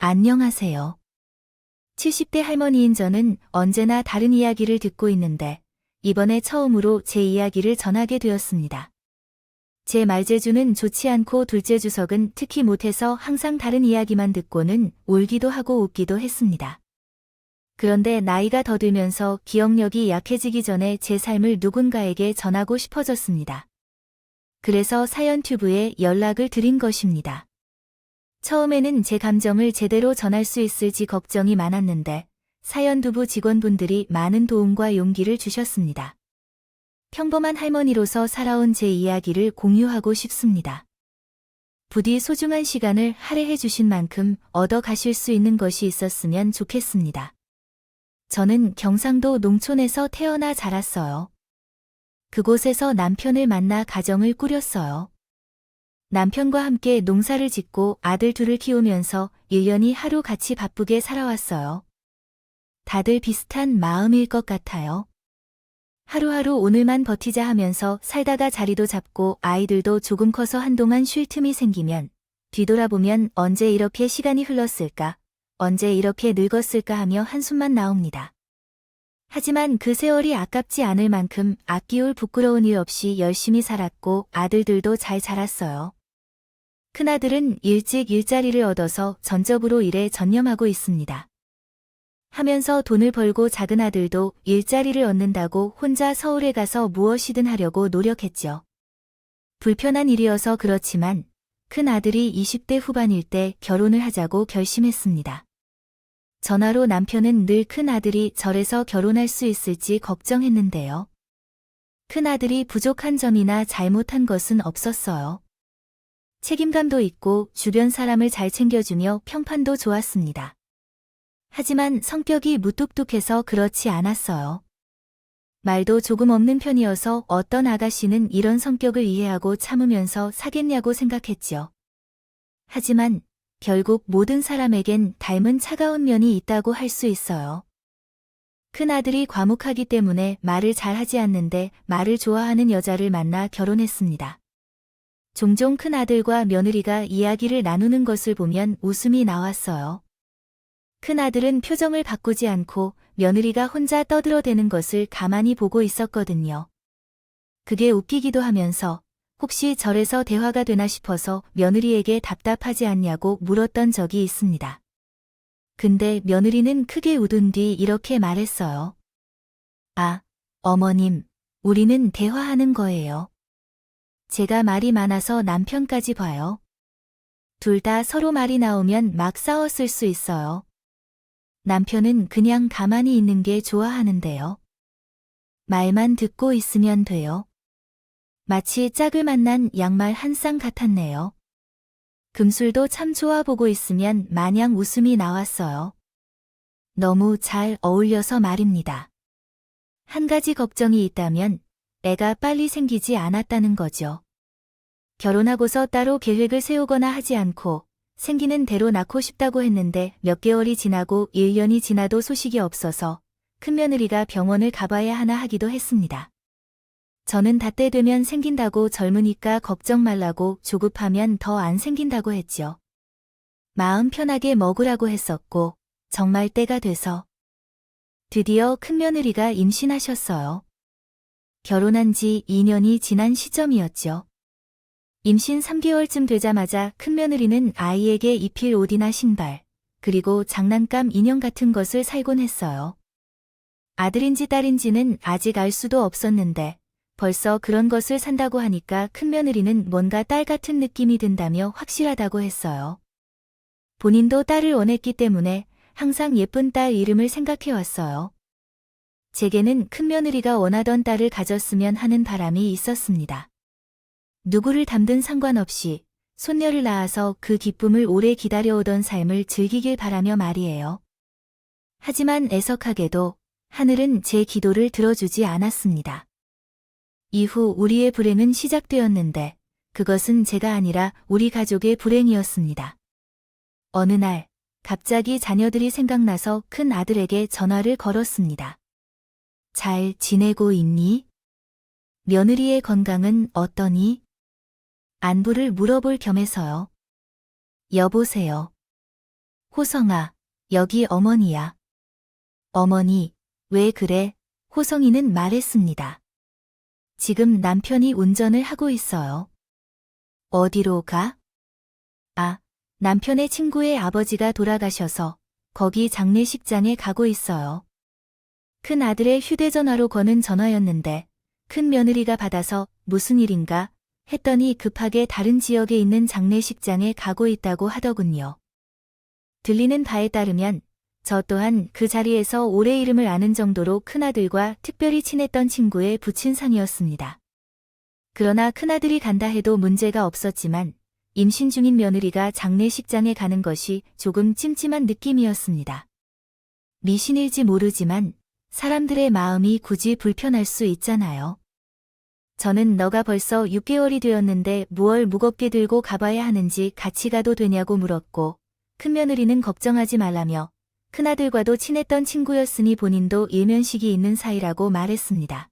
안녕하세요. 70대 할머니인 저는 언제나 다른 이야기를 듣고 있는데 이번에 처음으로 제 이야기를 전하게 되었습니다. 제 말재주는 좋지 않고 둘째 주석은 특히 못해서 항상 다른 이야기만 듣고는 울기도 하고 웃기도 했습니다. 그런데 나이가 더 들면서 기억력이 약해지기 전에 제 삶을 누군가에게 전하고 싶어졌습니다. 그래서 사연튜브에 연락을 드린 것입니다. 처음에는 제 감정을 제대로 전할 수 있을지 걱정이 많았는데 사연두부 직원분들이 많은 도움과 용기를 주셨습니다. 평범한 할머니로서 살아온 제 이야기를 공유하고 싶습니다. 부디 소중한 시간을 할애해 주신 만큼 얻어 가실 수 있는 것이 있었으면 좋겠습니다. 저는 경상도 농촌에서 태어나 자랐어요. 그곳에서 남편을 만나 가정을 꾸렸어요. 남편과 함께 농사를 짓고 아들 둘을 키우면서 1년이 하루 같이 바쁘게 살아왔어요. 다들 비슷한 마음일 것 같아요. 하루하루 오늘만 버티자 하면서 살다가 자리도 잡고 아이들도 조금 커서 한동안 쉴 틈이 생기면 뒤돌아보면 언제 이렇게 시간이 흘렀을까, 언제 이렇게 늙었을까 하며 한숨만 나옵니다. 하지만 그 세월이 아깝지 않을 만큼 아끼울 부끄러운 일 없이 열심히 살았고 아들들도 잘 자랐어요. 큰아들은 일찍 일자리를 얻어서 전적으로 일에 전념하고 있습니다. 하면서 돈을 벌고 작은 아들도 일자리를 얻는다고 혼자 서울에 가서 무엇이든 하려고 노력했죠. 불편한 일이어서 그렇지만 큰아들이 20대 후반일 때 결혼을 하자고 결심했습니다. 전화로 남편은 늘 큰아들이 절에서 결혼할 수 있을지 걱정했는데요. 큰아들이 부족한 점이나 잘못한 것은 없었어요. 책임감도 있고 주변 사람을 잘 챙겨주며 평판도 좋았습니다. 하지만 성격이 무뚝뚝해서 그렇지 않았어요. 말도 조금 없는 편이어서 어떤 아가씨는 이런 성격을 이해하고 참으면서 사겠냐고 생각했죠. 하지만 결국 모든 사람에겐 닮은 차가운 면이 있다고 할 수 있어요. 큰아들이 과묵하기 때문에 말을 잘 하지 않는데 말을 좋아하는 여자를 만나 결혼했습니다. 종종 큰아들과 며느리가 이야기를 나누는 것을 보면 웃음이 나왔어요. 큰아들은 표정을 바꾸지 않고 며느리가 혼자 떠들어대는 것을 가만히 보고 있었거든요. 그게 웃기기도 하면서 혹시 절에서 대화가 되나 싶어서 며느리에게 답답하지 않냐고 물었던 적이 있습니다. 근데 며느리는 크게 웃은 뒤 이렇게 말했어요. 아, 어머님, 우리는 대화하는 거예요. 제가 말이 많아서 남편까지 봐요. 둘 다 서로 말이 나오면 막 싸웠을 수 있어요. 남편은 그냥 가만히 있는 게 좋아하는데요. 말만 듣고 있으면 돼요. 마치 짝을 만난 양말 한 쌍 같았네요. 금술도 참 좋아 보고 있으면 마냥 웃음이 나왔어요. 너무 잘 어울려서 말입니다. 한 가지 걱정이 있다면 애가 빨리 생기지 않았다는 거죠. 결혼하고서 따로 계획을 세우거나 하지 않고 생기는 대로 낳고 싶다고 했는데 몇 개월이 지나고 1년이 지나도 소식이 없어서 큰며느리가 병원을 가봐야 하나 하기도 했습니다. 저는 다 때 되면 생긴다고 젊으니까 걱정 말라고 조급하면 더 안 생긴다고 했죠. 마음 편하게 먹으라고 했었고 정말 때가 돼서 드디어 큰며느리가 임신하셨어요. 결혼한 지 2년이 지난 시점이었죠. 임신 3개월쯤 되자마자 큰며느리는 아이에게 입힐 옷이나 신발, 그리고 장난감 인형 같은 것을 사곤 했어요. 아들인지 딸인지는 아직 알 수도 없었는데 벌써 그런 것을 산다고 하니까 큰며느리는 뭔가 딸 같은 느낌이 든다며 확실하다고 했어요. 본인도 딸을 원했기 때문에 항상 예쁜 딸 이름을 생각해왔어요. 제게는 큰며느리가 원하던 딸을 가졌으면 하는 바람이 있었습니다. 누구를 닮든 상관없이 손녀를 낳아서 그 기쁨을 오래 기다려오던 삶을 즐기길 바라며 말이에요. 하지만 애석하게도 하늘은 제 기도를 들어주지 않았습니다. 이후 우리의 불행은 시작되었는데 그것은 제가 아니라 우리 가족의 불행이었습니다. 어느 날 갑자기 자녀들이 생각나서 큰 아들에게 전화를 걸었습니다. 잘 지내고 있니? 며느리의 건강은 어떠니? 안부를 물어볼 겸해서요. 여보세요. 호성아, 여기 어머니야. 어머니, 왜 그래? 호성이는 말했습니다. 지금 남편이 운전을 하고 있어요. 어디로 가? 아, 남편의 친구의 아버지가 돌아가셔서 거기 장례식장에 가고 있어요. 큰 아들의 휴대전화로 거는 전화였는데 큰 며느리가 받아서 무슨 일인가 했더니 급하게 다른 지역에 있는 장례식장에 가고 있다고 하더군요. 들리는 바에 따르면 저 또한 그 자리에서 오래 이름을 아는 정도로 큰아들과 특별히 친했던 친구의 부친상이었습니다. 그러나 큰아들이 간다 해도 문제가 없었지만 임신 중인 며느리가 장례식장에 가는 것이 조금 찜찜한 느낌이었습니다. 미신일지 모르지만 사람들의 마음이 굳이 불편할 수 있잖아요. 저는 너가 벌써 6개월이 되었는데 무얼 무겁게 들고 가봐야 하는지 같이 가도 되냐고 물었고 큰며느리는 걱정하지 말라며 큰아들과도 친했던 친구였으니 본인도 일면식이 있는 사이라고 말했습니다.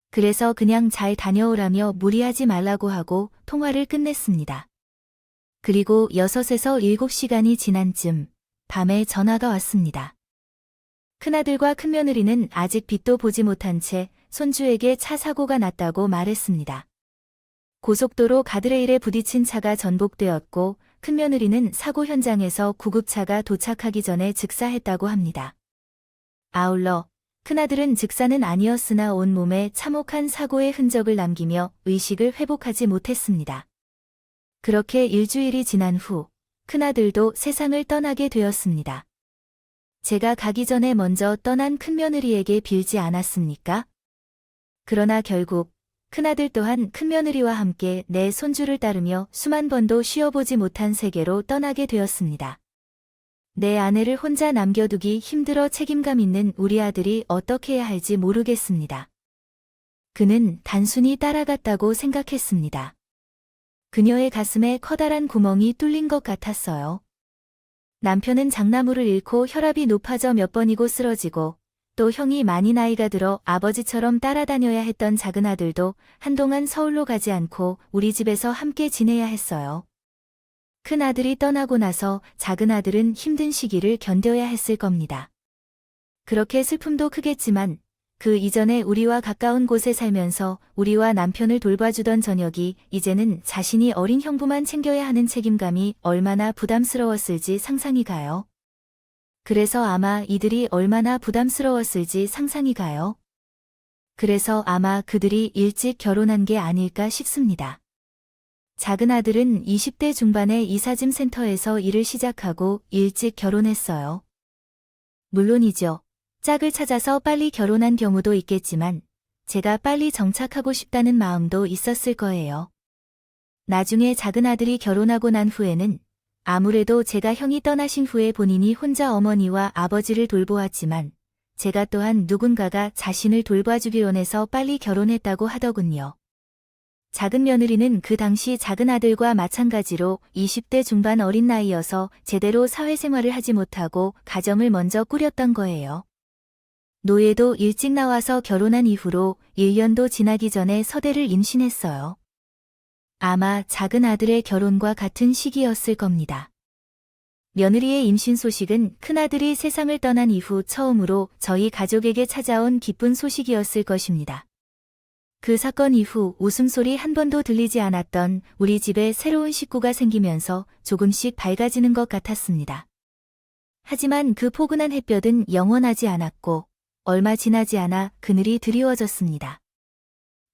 그래서 그냥 잘 다녀오라며 무리하지 말라고 하고 통화를 끝냈습니다. 그리고 6에서 7시간이 지난 쯤 밤에 전화가 왔습니다. 큰아들과 큰며느리는 아직 빛도 보지 못한 채 손주에게 차 사고가 났다고 말했습니다. 고속도로 가드레일에 부딪힌 차가 전복되었고 큰며느리는 사고 현장에서 구급차가 도착하기 전에 즉사했다고 합니다. 아울러 큰아들은 즉사는 아니었으나 온몸에 참혹한 사고의 흔적을 남기며 의식을 회복하지 못했습니다. 그렇게 일주일이 지난 후 큰아들도 세상을 떠나게 되었습니다. 제가 가기 전에 먼저 떠난 큰며느리에게 빌지 않았습니까? 그러나 결국 큰아들 또한 큰며느리와 함께 내 손주를 따르며 수만 번도 쉬어보지 못한 세계로 떠나게 되었습니다. 내 아내를 혼자 남겨두기 힘들어 책임감 있는 우리 아들이 어떻게 해야 할지 모르겠습니다. 그는 단순히 따라갔다고 생각했습니다. 그녀의 가슴에 커다란 구멍이 뚫린 것 같았어요. 남편은 장나무를 잃고 혈압이 높아져 몇 번이고 쓰러지고 또 형이 많이 나이가 들어 아버지처럼 따라다녀야 했던 작은 아들도 한동안 서울로 가지 않고 우리 집에서 함께 지내야 했어요. 큰 아들이 떠나고 나서 작은 아들은 힘든 시기를 견뎌야 했을 겁니다. 그렇게 슬픔도 크겠지만 그 이전에 우리와 가까운 곳에 살면서 우리와 남편을 돌봐주던 저녁이 이제는 자신이 어린 형부만 챙겨야 하는 책임감이 얼마나 부담스러웠을지 상상이 가요. 그래서 아마 이들이 얼마나 부담스러웠을지 상상이 가요. 그래서 아마 그들이 일찍 결혼한 게 아닐까 싶습니다. 작은 아들은 20대 중반에 이사짐 센터에서 일을 시작하고 일찍 결혼했어요. 물론이죠. 짝을 찾아서 빨리 결혼한 경우도 있겠지만 제가 빨리 정착하고 싶다는 마음도 있었을 거예요. 나중에 작은 아들이 결혼하고 난 후에는 아무래도 제가 형이 떠나신 후에 본인이 혼자 어머니와 아버지를 돌보았지만 제가 또한 누군가가 자신을 돌봐주길 원해서 빨리 결혼했다고 하더군요. 작은 며느리는 그 당시 작은 아들과 마찬가지로 20대 중반 어린 나이여서 제대로 사회생활을 하지 못하고 가정을 먼저 꾸렸던 거예요. 노예도 일찍 나와서 결혼한 이후로 1년도 지나기 전에 서대를 임신했어요. 아마 작은 아들의 결혼과 같은 시기였을 겁니다. 며느리의 임신 소식은 큰아들이 세상을 떠난 이후 처음으로 저희 가족에게 찾아온 기쁜 소식이었을 것입니다. 그 사건 이후 웃음소리 한 번도 들리지 않았던 우리 집에 새로운 식구가 생기면서 조금씩 밝아지는 것 같았습니다. 하지만 그 포근한 햇볕은 영원하지 않았고 얼마 지나지 않아 그늘이 드리워졌습니다.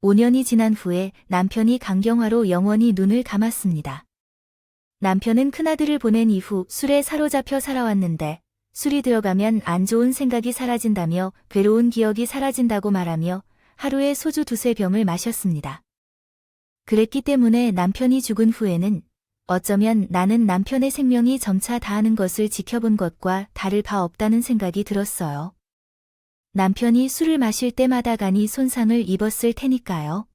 5년이 지난 후에 남편이 간경화로 영원히 눈을 감았습니다. 남편은 큰아들을 보낸 이후 술에 사로잡혀 살아왔는데 술이 들어가면 안 좋은 생각이 사라진다며 괴로운 기억이 사라진다고 말하며 하루에 소주 2~3병을 마셨습니다. 그랬기 때문에 남편이 죽은 후에는 어쩌면 나는 남편의 생명이 점차 다하는 것을 지켜본 것과 다를 바 없다는 생각이 들었어요. 남편이 술을 마실 때마다 간이 손상을 입었을 테니까요.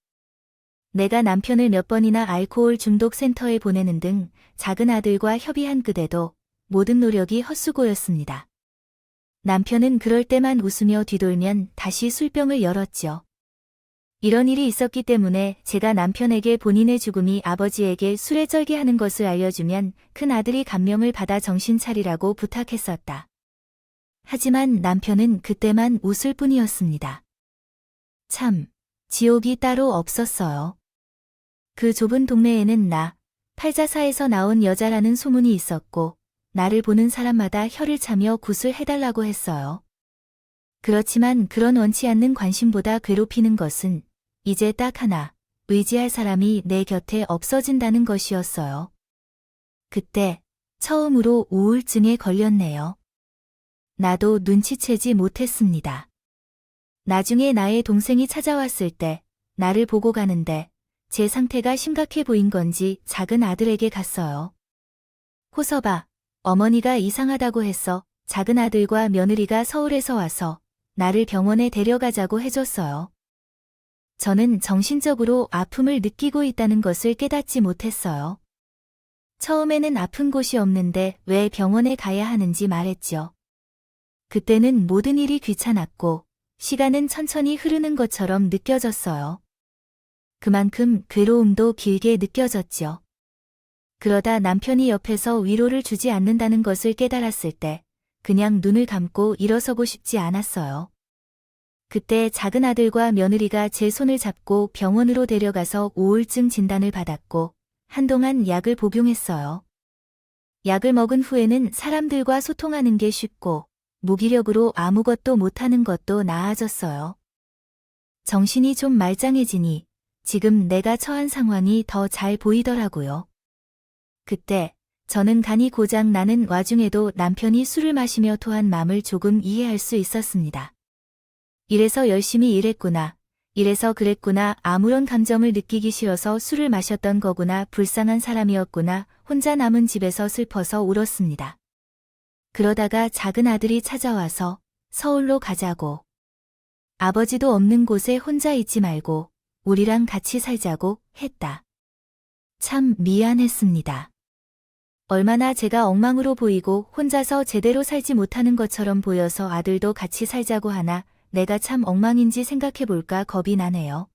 내가 남편을 몇 번이나 알코올 중독 센터에 보내는 등 작은 아들과 협의한 그대도 모든 노력이 헛수고였습니다. 남편은 그럴 때만 웃으며 뒤돌면 다시 술병을 열었죠. 이런 일이 있었기 때문에 제가 남편에게 본인의 죽음이 아버지에게 술에 쩔게 하는 것을 알려주면 큰 아들이 감명을 받아 정신 차리라고 부탁했었다. 하지만 남편은 그때만 웃을 뿐이었습니다. 참, 지옥이 따로 없었어요. 그 좁은 동네에는 나, 팔자사에서 나온 여자라는 소문이 있었고, 나를 보는 사람마다 혀를 차며 굿을 해달라고 했어요. 그렇지만 그런 원치 않는 관심보다 괴롭히는 것은 이제 딱 하나, 의지할 사람이 내 곁에 없어진다는 것이었어요. 그때 처음으로 우울증에 걸렸네요. 나도 눈치채지 못했습니다. 나중에 나의 동생이 찾아왔을 때 나를 보고 가는데 제 상태가 심각해 보인 건지 작은 아들에게 갔어요. 호서봐, 어머니가 이상하다고 했어. 작은 아들과 며느리가 서울에서 와서 나를 병원에 데려가자고 해줬어요. 저는 정신적으로 아픔을 느끼고 있다는 것을 깨닫지 못했어요. 처음에는 아픈 곳이 없는데 왜 병원에 가야 하는지 말했죠. 그때는 모든 일이 귀찮았고 시간은 천천히 흐르는 것처럼 느껴졌어요. 그만큼 괴로움도 길게 느껴졌죠. 그러다 남편이 옆에서 위로를 주지 않는다는 것을 깨달았을 때 그냥 눈을 감고 일어서고 싶지 않았어요. 그때 작은 아들과 며느리가 제 손을 잡고 병원으로 데려가서 우울증 진단을 받았고 한동안 약을 복용했어요. 약을 먹은 후에는 사람들과 소통하는 게 쉽고 무기력으로 아무것도 못하는 것도 나아졌어요. 정신이 좀 말짱해지니 지금 내가 처한 상황이 더 잘 보이더라고요. 그때 저는 간이 고장 나는 와중에도 남편이 술을 마시며 토한 마음을 조금 이해할 수 있었습니다. 이래서 열심히 일했구나. 이래서 그랬구나. 아무런 감정을 느끼기 싫어서 술을 마셨던 거구나. 불쌍한 사람이었구나. 혼자 남은 집에서 슬퍼서 울었습니다. 그러다가 작은 아들이 찾아와서 서울로 가자고. 아버지도 없는 곳에 혼자 있지 말고 우리랑 같이 살자고 했다. 참 미안했습니다. 얼마나 제가 엉망으로 보이고 혼자서 제대로 살지 못하는 것처럼 보여서 아들도 같이 살자고 하나 내가 참 엉망인지 생각해볼까 겁이 나네요.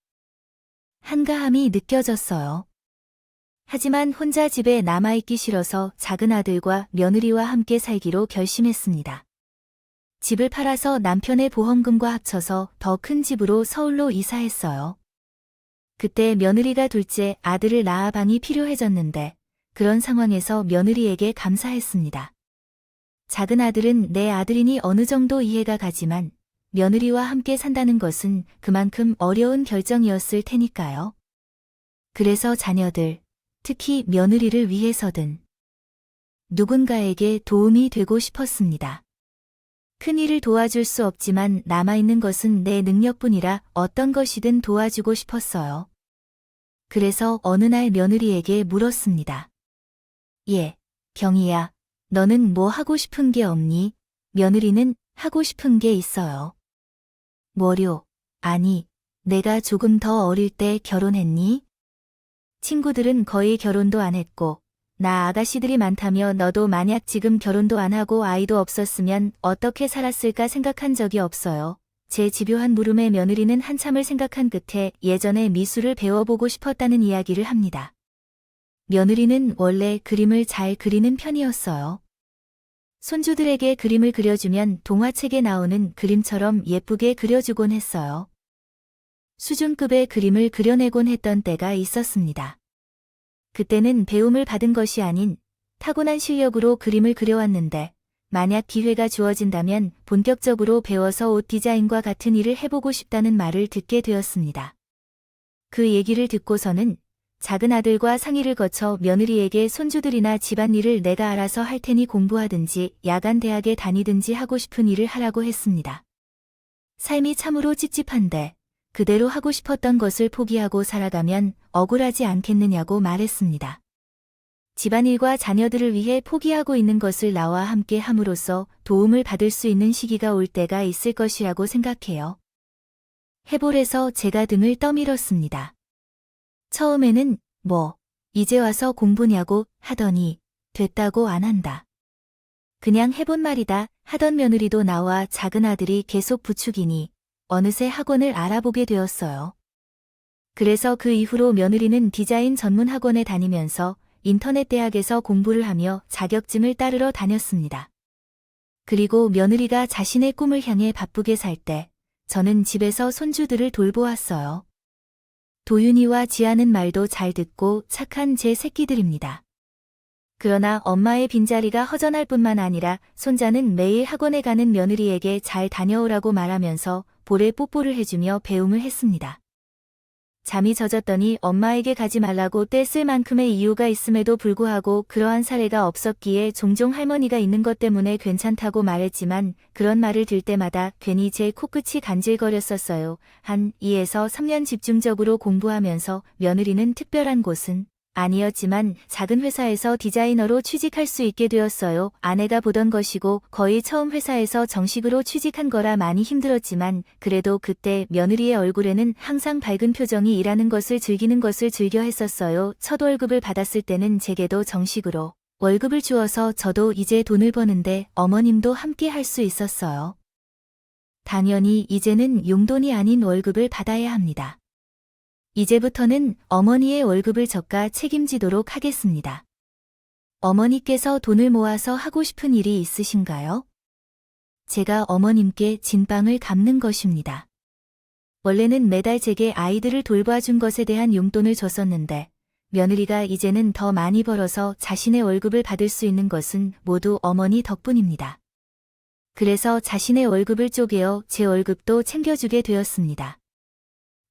한가함이 느껴졌어요. 하지만 혼자 집에 남아있기 싫어서 작은 아들과 며느리와 함께 살기로 결심했습니다. 집을 팔아서 남편의 보험금과 합쳐서 더 큰 집으로 서울로 이사했어요. 그때 며느리가 둘째 아들을 낳아 방이 필요해졌는데 그런 상황에서 며느리에게 감사했습니다. 작은 아들은 내 아들이니 어느 정도 이해가 가지만 며느리와 함께 산다는 것은 그만큼 어려운 결정이었을 테니까요. 그래서 자녀들, 특히 며느리를 위해서든 누군가에게 도움이 되고 싶었습니다. 큰 일을 도와줄 수 없지만 남아있는 것은 내 능력뿐이라 어떤 것이든 도와주고 싶었어요. 그래서 어느 날 며느리에게 물었습니다. 예, 경희야, 너는 뭐 하고 싶은 게 없니? 며느리는 하고 싶은 게 있어요. 뭐료? 아니, 내가 조금 더 어릴 때 결혼했니? 친구들은 거의 결혼도 안 했고, 나 아가씨들이 많다며 너도 만약 지금 결혼도 안 하고 아이도 없었으면 어떻게 살았을까 생각한 적이 없어요. 제 집요한 물음에 며느리는 한참을 생각한 끝에 예전에 미술을 배워보고 싶었다는 이야기를 합니다. 며느리는 원래 그림을 잘 그리는 편이었어요. 손주들에게 그림을 그려주면 동화책에 나오는 그림처럼 예쁘게 그려주곤 했어요. 수준급의 그림을 그려내곤 했던 때가 있었습니다. 그때는 배움을 받은 것이 아닌 타고난 실력으로 그림을 그려왔는데 만약 기회가 주어진다면 본격적으로 배워서 옷 디자인과 같은 일을 해보고 싶다는 말을 듣게 되었습니다. 그 얘기를 듣고서는 작은 아들과 상의를 거쳐 며느리에게 손주들이나 집안일을 내가 알아서 할 테니 공부하든지 야간 대학에 다니든지 하고 싶은 일을 하라고 했습니다. 삶이 참으로 찝찝한데 그대로 하고 싶었던 것을 포기하고 살아가면 억울하지 않겠느냐고 말했습니다. 집안일과 자녀들을 위해 포기하고 있는 것을 나와 함께 함으로써 도움을 받을 수 있는 시기가 올 때가 있을 것이라고 생각해요. 해보래서 제가 등을 떠밀었습니다. 처음에는 이제 와서 공부냐고 하더니 됐다고 안 한다. 그냥 해본 말이다 하던 며느리도 나와 작은 아들이 계속 부추기니 어느새 학원을 알아보게 되었어요. 그래서 그 이후로 며느리는 디자인 전문 학원에 다니면서 인터넷 대학에서 공부를 하며 자격증을 따르러 다녔습니다. 그리고 며느리가 자신의 꿈을 향해 바쁘게 살 때 저는 집에서 손주들을 돌보았어요. 도윤이와 지아는 말도 잘 듣고 착한 제 새끼들입니다. 그러나 엄마의 빈자리가 허전할 뿐만 아니라 손자는 매일 학원에 가는 며느리에게 잘 다녀오라고 말하면서 볼에 뽀뽀를 해주며 배웅을 했습니다. 잠이 젖었더니 엄마에게 가지 말라고 떼쓸 만큼의 이유가 있음에도 불구하고 그러한 사례가 없었기에 종종 할머니가 있는 것 때문에 괜찮다고 말했지만 그런 말을 들 때마다 괜히 제 코끝이 간질거렸었어요. 한 2에서 3년 집중적으로 공부하면서 며느리는 특별한 곳은 아니었지만 작은 회사에서 디자이너로 취직할 수 있게 되었어요. 아내가 보던 것이고 거의 처음 회사에서 정식으로 취직한 거라 많이 힘들었지만 그래도 그때 며느리의 얼굴에는 항상 밝은 표정이 일하는 것을 즐기는 것을 즐겨 했었어요. 첫 월급을 받았을 때는 제게도 정식으로 월급을 주어서 저도 이제 돈을 버는데 어머님도 함께 할 수 있었어요. 당연히 이제는 용돈이 아닌 월급을 받아야 합니다. 이제부터는 어머니의 월급을 저가 책임지도록 하겠습니다. 어머니께서 돈을 모아서 하고 싶은 일이 있으신가요? 제가 어머님께 진빵을 갚는 것입니다. 원래는 매달 제게 아이들을 돌봐준 것에 대한 용돈을 줬었는데 며느리가 이제는 더 많이 벌어서 자신의 월급을 받을 수 있는 것은 모두 어머니 덕분입니다. 그래서 자신의 월급을 쪼개어 제 월급도 챙겨주게 되었습니다.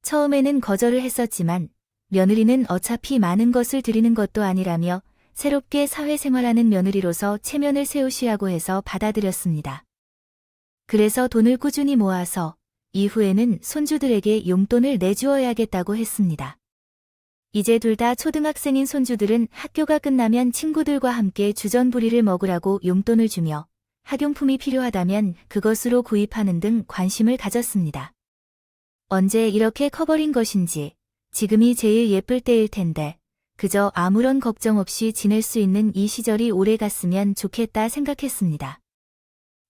처음에는 거절을 했었지만 며느리는 어차피 많은 것을 드리는 것도 아니라며 새롭게 사회생활하는 며느리로서 체면을 세우시라고 해서 받아들였습니다. 그래서 돈을 꾸준히 모아서 이후에는 손주들에게 용돈을 내주어야겠다고 했습니다. 이제 둘 다 초등학생인 손주들은 학교가 끝나면 친구들과 함께 주전부리를 먹으라고 용돈을 주며 학용품이 필요하다면 그것으로 구입하는 등 관심을 가졌습니다. 언제 이렇게 커버린 것인지 지금이 제일 예쁠 때일 텐데 그저 아무런 걱정 없이 지낼 수 있는 이 시절이 오래 갔으면 좋겠다 생각했습니다.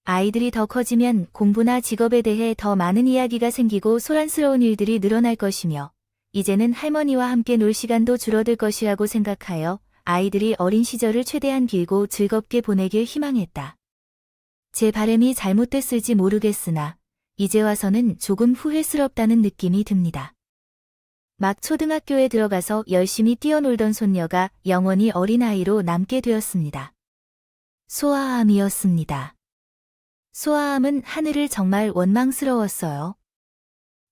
아이들이 더 커지면 공부나 직업에 대해 더 많은 이야기가 생기고 소란스러운 일들이 늘어날 것이며 이제는 할머니와 함께 놀 시간도 줄어들 것이라고 생각하여 아이들이 어린 시절을 최대한 길고 즐겁게 보내길 희망했다. 제 바람이 잘못됐을지 모르겠으나 이제 와서는 조금 후회스럽다는 느낌이 듭니다. 막 초등학교에 들어가서 열심히 뛰어놀던 손녀가 영원히 어린아이로 남게 되었습니다. 소아암이었습니다. 소아암은 하늘을 정말 원망스러웠어요.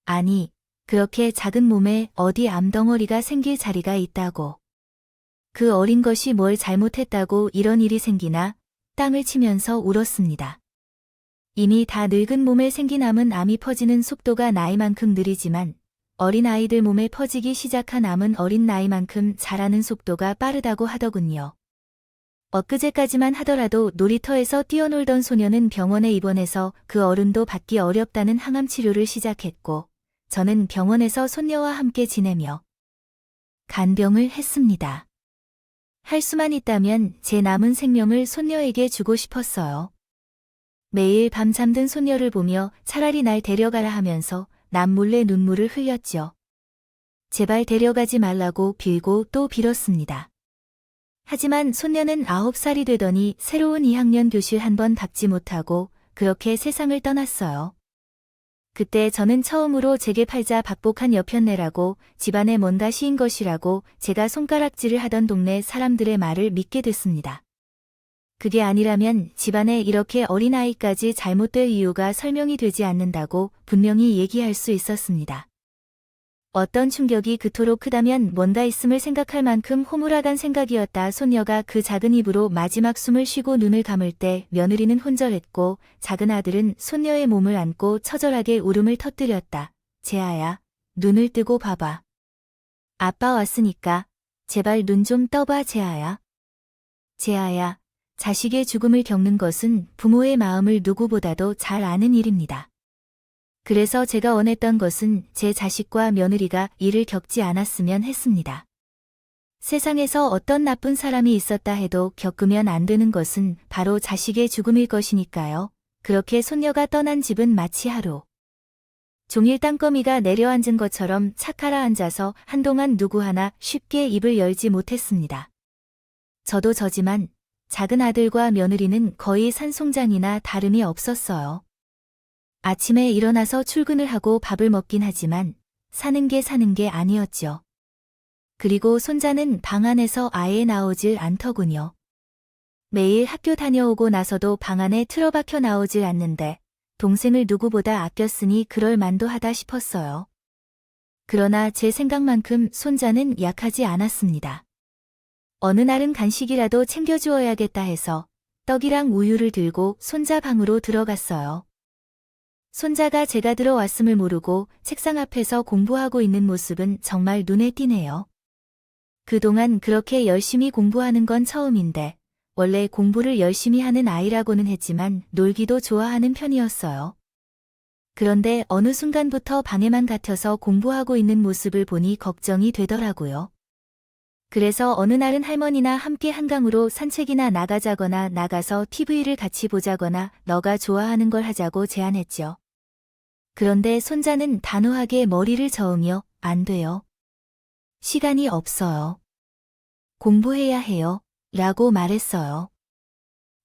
아니, 그렇게 작은 몸에 어디 암덩어리가 생길 자리가 있다고. 그 어린 것이 뭘 잘못했다고 이런 일이 생기나 땅을 치면서 울었습니다. 이미 다 늙은 몸에 생긴 암은 암이 퍼지는 속도가 나이만큼 느리지만 어린 아이들 몸에 퍼지기 시작한 암은 어린 나이만큼 자라는 속도가 빠르다고 하더군요. 엊그제까지만 하더라도 놀이터에서 뛰어놀던 소녀는 병원에 입원해서 그 어른도 받기 어렵다는 항암 치료를 시작했고 저는 병원에서 손녀와 함께 지내며 간병을 했습니다. 할 수만 있다면 제 남은 생명을 손녀에게 주고 싶었어요. 매일 밤 잠든 손녀를 보며 차라리 날 데려가라 하면서 남몰래 눈물을 흘렸죠. 제발 데려가지 말라고 빌고 또 빌었습니다. 하지만 손녀는 9살이 되더니 새로운 2학년 교실 한 번 밟지 못하고 그렇게 세상을 떠났어요. 그때 저는 처음으로 제게 팔자 박복한 여편네라고 집안에 뭔가 시인 것이라고 제가 손가락질을 하던 동네 사람들의 말을 믿게 됐습니다. 그게 아니라면 집안에 이렇게 어린아이까지 잘못될 이유가 설명이 되지 않는다고 분명히 얘기할 수 있었습니다. 어떤 충격이 그토록 크다면 뭔가 있음을 생각할 만큼 호물아간 생각이었다. 손녀가 그 작은 입으로 마지막 숨을 쉬고 눈을 감을 때 며느리는 혼절했고 작은 아들은 손녀의 몸을 안고 처절하게 울음을 터뜨렸다. 재아야, 눈을 뜨고 봐봐. 아빠 왔으니까 제발 눈 좀 떠봐 재아야. 재아야. 자식의 죽음을 겪는 것은 부모의 마음을 누구보다도 잘 아는 일입니다. 그래서 제가 원했던 것은 제 자식과 며느리가 이를 겪지 않았으면 했습니다. 세상에서 어떤 나쁜 사람이 있었다 해도 겪으면 안 되는 것은 바로 자식의 죽음일 것이니까요. 그렇게 손녀가 떠난 집은 마치 하루 종일 땅거미가 내려앉은 것처럼 착하라 앉아서 한동안 누구 하나 쉽게 입을 열지 못했습니다. 저도 저지만 작은 아들과 며느리는 거의 산송장이나 다름이 없었어요. 아침에 일어나서 출근을 하고 밥을 먹긴 하지만 사는 게 아니었죠. 그리고 손자는 방 안에서 아예 나오질 않더군요. 매일 학교 다녀오고 나서도 방 안에 틀어박혀 나오질 않는데 동생을 누구보다 아꼈으니 그럴 만도 하다 싶었어요. 그러나 제 생각만큼 손자는 약하지 않았습니다. 어느 날은 간식이라도 챙겨주어야겠다 해서 떡이랑 우유를 들고 손자 방으로 들어갔어요. 손자가 제가 들어왔음을 모르고 책상 앞에서 공부하고 있는 모습은 정말 눈에 띄네요. 그동안 그렇게 열심히 공부하는 건 처음인데 원래 공부를 열심히 하는 아이라고는 했지만 놀기도 좋아하는 편이었어요. 그런데 어느 순간부터 방에만 갇혀서 공부하고 있는 모습을 보니 걱정이 되더라고요. 그래서 어느 날은 할머니나 함께 한강으로 산책이나 나가자거나 나가서 TV를 같이 보자거나 너가 좋아하는 걸 하자고 제안했죠. 그런데 손자는 단호하게 머리를 저으며 안 돼요. 시간이 없어요. 공부해야 해요. 라고 말했어요.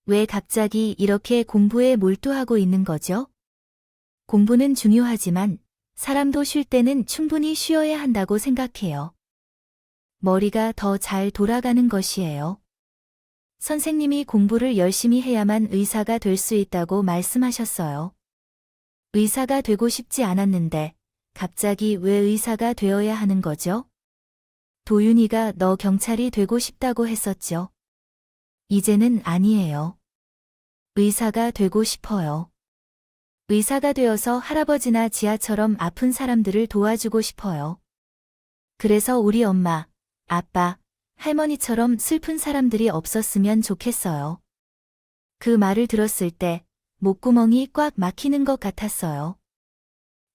왜 갑자기 이렇게 공부에 몰두하고 있는 거죠? 공부는 중요하지만 사람도 쉴 때는 충분히 쉬어야 한다고 생각해요. 머리가 더 잘 돌아가는 것이에요. 선생님이 공부를 열심히 해야만 의사가 될 수 있다고 말씀하셨어요. 의사가 되고 싶지 않았는데 갑자기 왜 의사가 되어야 하는 거죠? 도윤이가 너 경찰이 되고 싶다고 했었죠. 이제는 아니에요. 의사가 되고 싶어요. 의사가 되어서 할아버지나 지아처럼 아픈 사람들을 도와주고 싶어요. 그래서 우리 엄마, 아빠, 할머니처럼 슬픈 사람들이 없었으면 좋겠어요. 그 말을 들었을 때 목구멍이 꽉 막히는 것 같았어요.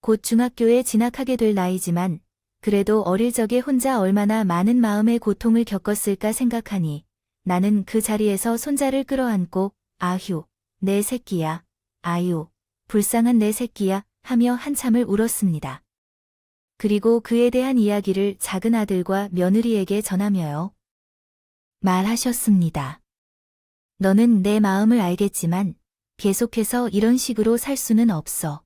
곧 중학교에 진학하게 될 나이지만 그래도 어릴 적에 혼자 얼마나 많은 마음의 고통을 겪었을까 생각하니 나는 그 자리에서 손자를 끌어안고 아휴, 내 새끼야, 아유, 불쌍한 내 새끼야 하며 한참을 울었습니다. 그리고 그에 대한 이야기를 작은 아들과 며느리에게 전하며요. 말하셨습니다. 너는 내 마음을 알겠지만 계속해서 이런 식으로 살 수는 없어.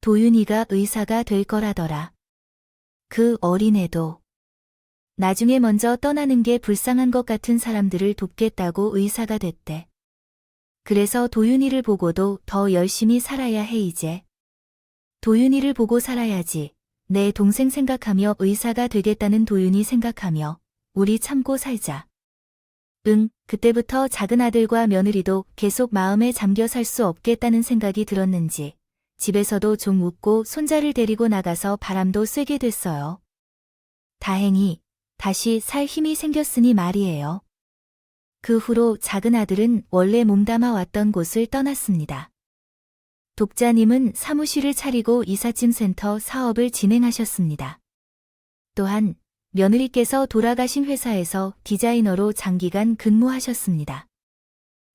도윤이가 의사가 될 거라더라. 그 어린애도. 나중에 먼저 떠나는 게 불쌍한 것 같은 사람들을 돕겠다고 의사가 됐대. 그래서 도윤이를 보고도 더 열심히 살아야 해 이제. 도윤이를 보고 살아야지. 내 동생 생각하며 의사가 되겠다는 도윤이 생각하며 우리 참고 살자. 응, 그때부터 작은 아들과 며느리도 계속 마음에 잠겨 살 수 없겠다는 생각이 들었는지 집에서도 좀 웃고 손자를 데리고 나가서 바람도 쐬게 됐어요. 다행히 다시 살 힘이 생겼으니 말이에요. 그 후로 작은 아들은 원래 몸담아 왔던 곳을 떠났습니다. 독자님은 사무실을 차리고 이삿짐 센터 사업을 진행하셨습니다. 또한 며느리께서 돌아가신 회사에서 디자이너로 장기간 근무하셨습니다.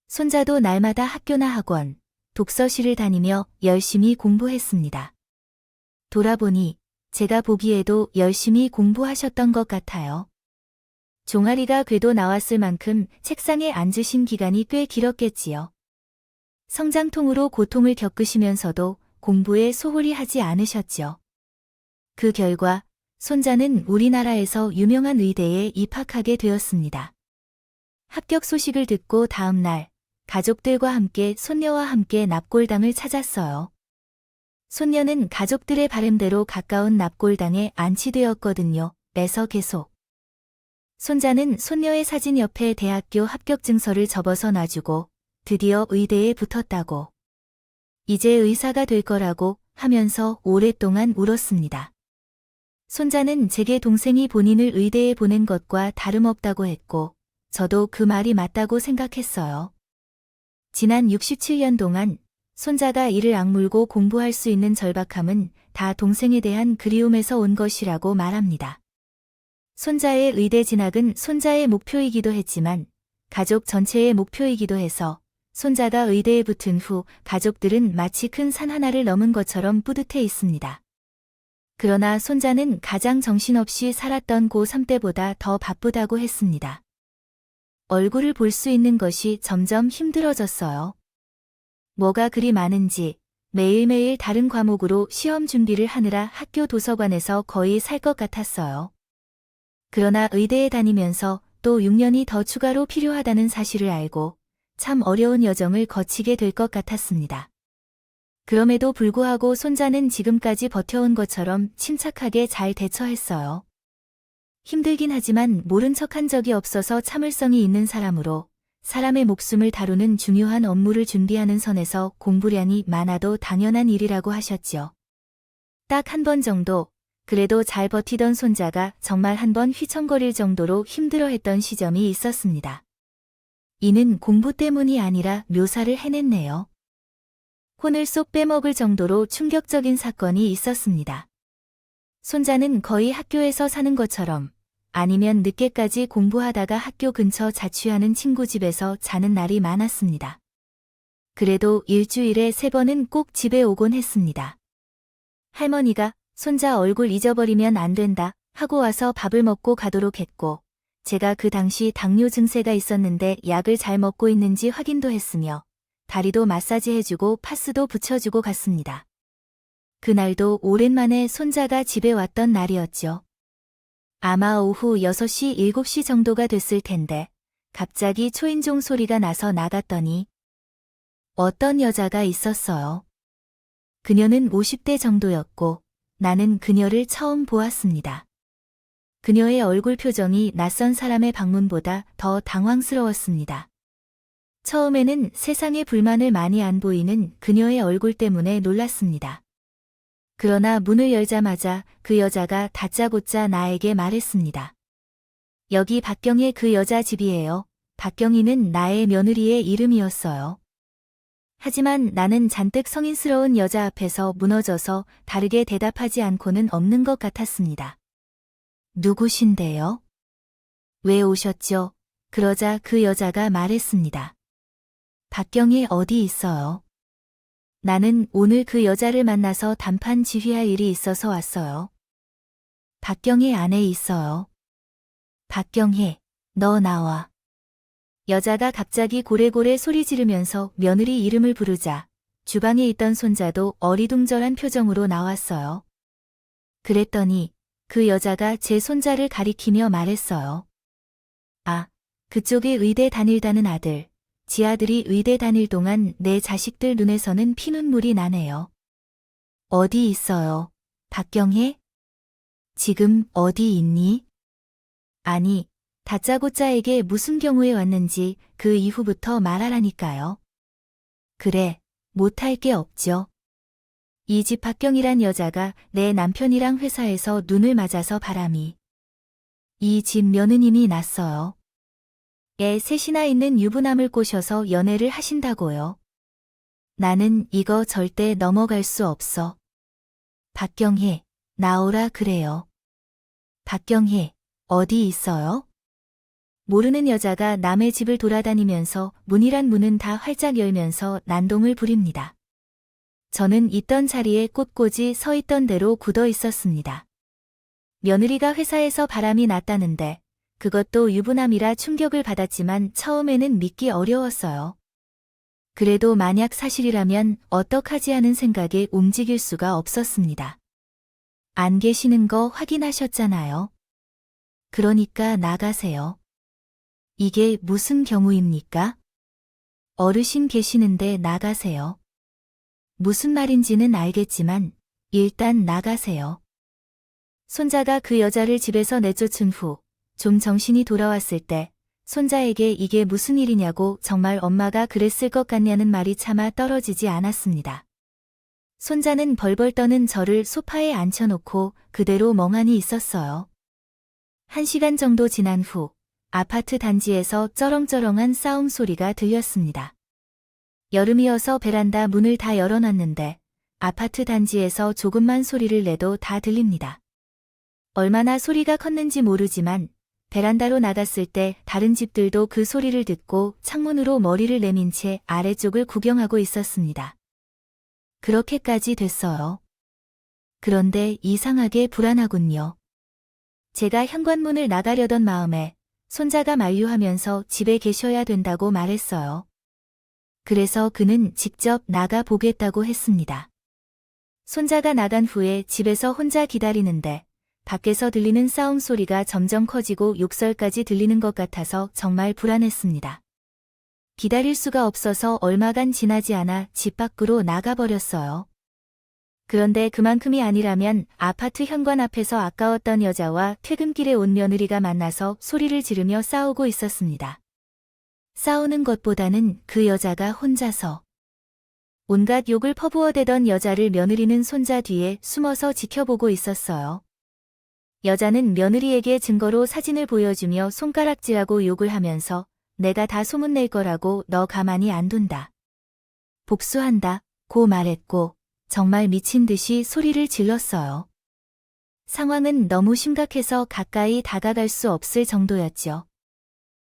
손자도 날마다 학교나 학원, 독서실을 다니며 열심히 공부했습니다. 돌아보니 제가 보기에도 열심히 공부하셨던 것 같아요. 종아리가 궤도 나왔을 만큼 책상에 앉으신 기간이 꽤 길었겠지요. 성장통으로 고통을 겪으시면서도 공부에 소홀히 하지 않으셨죠. 그 결과 손자는 우리나라에서 유명한 의대에 입학하게 되었습니다. 합격 소식을 듣고 다음 날 가족들과 함께 손녀와 함께 납골당을 찾았어요. 손녀는 가족들의 바람대로 가까운 납골당에 안치되었거든요. 에서 계속. 손자는 손녀의 사진 옆에 대학교 합격 증서를 접어서 놔주고 드디어 의대에 붙었다고. 이제 의사가 될 거라고 하면서 오랫동안 울었습니다. 손자는 제게 동생이 본인을 의대에 보낸 것과 다름없다고 했고 저도 그 말이 맞다고 생각했어요. 지난 67년 동안 손자가 이를 악물고 공부할 수 있는 절박함은 다 동생에 대한 그리움에서 온 것이라고 말합니다. 손자의 의대 진학은 손자의 목표이기도 했지만 가족 전체의 목표이기도 해서 손자가 의대에 붙은 후 가족들은 마치 큰 산 하나를 넘은 것처럼 뿌듯해 있습니다. 그러나 손자는 가장 정신없이 살았던 고3 때보다 더 바쁘다고 했습니다. 얼굴을 볼 수 있는 것이 점점 힘들어졌어요. 뭐가 그리 많은지 매일매일 다른 과목으로 시험 준비를 하느라 학교 도서관에서 거의 살 것 같았어요. 그러나 의대에 다니면서 또 6년이 더 추가로 필요하다는 사실을 알고 참 어려운 여정을 거치게 될 것 같았습니다. 그럼에도 불구하고 손자는 지금까지 버텨온 것처럼 침착하게 잘 대처했어요. 힘들긴 하지만 모른 척한 적이 없어서 참을성이 있는 사람으로 사람의 목숨을 다루는 중요한 업무를 준비하는 선에서 공부량이 많아도 당연한 일이라고 하셨지요. 딱 한 번 정도, 그래도 잘 버티던 손자가 정말 한 번 휘청거릴 정도로 힘들어했던 시점이 있었습니다. 이는 공부 때문이 아니라 묘사를 해냈네요. 혼을 쏙 빼먹을 정도로 충격적인 사건이 있었습니다. 손자는 거의 학교에서 사는 것처럼 아니면 늦게까지 공부하다가 학교 근처 자취하는 친구 집에서 자는 날이 많았습니다. 그래도 일주일에 3번은 꼭 집에 오곤 했습니다. 할머니가 손자 얼굴 잊어버리면 안 된다 하고 와서 밥을 먹고 가도록 했고, 제가 그 당시 당뇨 증세가 있었는데 약을 잘 먹고 있는지 확인도 했으며 다리도 마사지해주고 파스도 붙여주고 갔습니다. 그날도 오랜만에 손자가 집에 왔던 날이었죠. 아마 오후 6시, 7시 정도가 됐을 텐데 갑자기 초인종 소리가 나서 나갔더니 어떤 여자가 있었어요. 그녀는 50대 정도였고 나는 그녀를 처음 보았습니다. 그녀의 얼굴 표정이 낯선 사람의 방문보다 더 당황스러웠습니다. 처음에는 세상에 불만을 많이 안 보이는 그녀의 얼굴 때문에 놀랐습니다. 그러나 문을 열자마자 그 여자가 다짜고짜 나에게 말했습니다. 여기 박경혜 그 여자 집이에요. 박경희는 나의 며느리의 이름이었어요. 하지만 나는 잔뜩 성인스러운 여자 앞에서 무너져서 다르게 대답하지 않고는 없는 것 같았습니다. 누구신데요? 왜 오셨죠? 그러자 그 여자가 말했습니다. 박경희 어디 있어요? 나는 오늘 그 여자를 만나서 단판 지휘할 일이 있어서 왔어요. 박경희 안에 있어요. 박경희, 너 나와. 여자가 갑자기 고래고래 소리 지르면서 며느리 이름을 부르자 주방에 있던 손자도 어리둥절한 표정으로 나왔어요. 그랬더니 그 여자가 제 손자를 가리키며 말했어요. 아, 그쪽에 의대 다닐다는 아들. 지 아들이 의대 다닐 동안 내 자식들 눈에서는 피눈물이 나네요. 어디 있어요? 박경혜? 지금 어디 있니? 아니, 다짜고짜에게 무슨 경우에 왔는지 그 이후부터 말하라니까요. 그래, 못할 게 없죠. 이 집 박경이란 여자가 내 남편이랑 회사에서 눈을 맞아서 바람이. 이 집 며느님이 났어요. 애 셋이나 있는 유부남을 꼬셔서 연애를 하신다고요. 나는 이거 절대 넘어갈 수 없어. 박경혜, 나오라 그래요. 박경혜, 어디 있어요? 모르는 여자가 남의 집을 돌아다니면서 문이란 문은 다 활짝 열면서 난동을 부립니다. 저는 있던 자리에 꼿꼿이 서 있던 대로 굳어 있었습니다. 며느리가 회사에서 바람이 났다는데 그것도 유부남이라 충격을 받았지만 처음에는 믿기 어려웠어요. 그래도 만약 사실이라면 어떡하지 하는 생각에 움직일 수가 없었습니다. 안 계시는 거 확인하셨잖아요. 그러니까 나가세요. 이게 무슨 경우입니까? 어르신 계시는데 나가세요. 무슨 말인지는 알겠지만 일단 나가세요. 손자가 그 여자를 집에서 내쫓은 후 좀 정신이 돌아왔을 때 손자에게 이게 무슨 일이냐고 정말 엄마가 그랬을 것 같냐는 말이 차마 떨어지지 않았습니다. 손자는 벌벌 떠는 저를 소파에 앉혀놓고 그대로 멍하니 있었어요. 1시간 정도 지난 후 아파트 단지에서 쩌렁쩌렁한 싸움 소리가 들렸습니다. 여름이어서 베란다 문을 다 열어놨는데 아파트 단지에서 조금만 소리를 내도 다 들립니다. 얼마나 소리가 컸는지 모르지만 베란다로 나갔을 때 다른 집들도 그 소리를 듣고 창문으로 머리를 내민 채 아래쪽을 구경하고 있었습니다. 그렇게까지 됐어요. 그런데 이상하게 불안하군요. 제가 현관문을 나가려던 마음에 손자가 만류하면서 집에 계셔야 된다고 말했어요. 그래서 그는 직접 나가 보겠다고 했습니다. 손자가 나간 후에 집에서 혼자 기다리는데 밖에서 들리는 싸움 소리가 점점 커지고 욕설까지 들리는 것 같아서 정말 불안했습니다. 기다릴 수가 없어서 얼마간 지나지 않아 집 밖으로 나가버렸어요. 그런데 그만큼이 아니라면 아파트 현관 앞에서 아까웠던 여자와 퇴근길에 온 며느리가 만나서 소리를 지르며 싸우고 있었습니다. 싸우는 것보다는 그 여자가 혼자서 온갖 욕을 퍼부어대던 여자를 며느리는 손자 뒤에 숨어서 지켜보고 있었어요. 여자는 며느리에게 증거로 사진을 보여주며 손가락질하고 욕을 하면서 내가 다 소문낼 거라고 너 가만히 안 둔다. 복수한다 고 말했고 정말 미친 듯이 소리를 질렀어요. 상황은 너무 심각해서 가까이 다가갈 수 없을 정도였죠.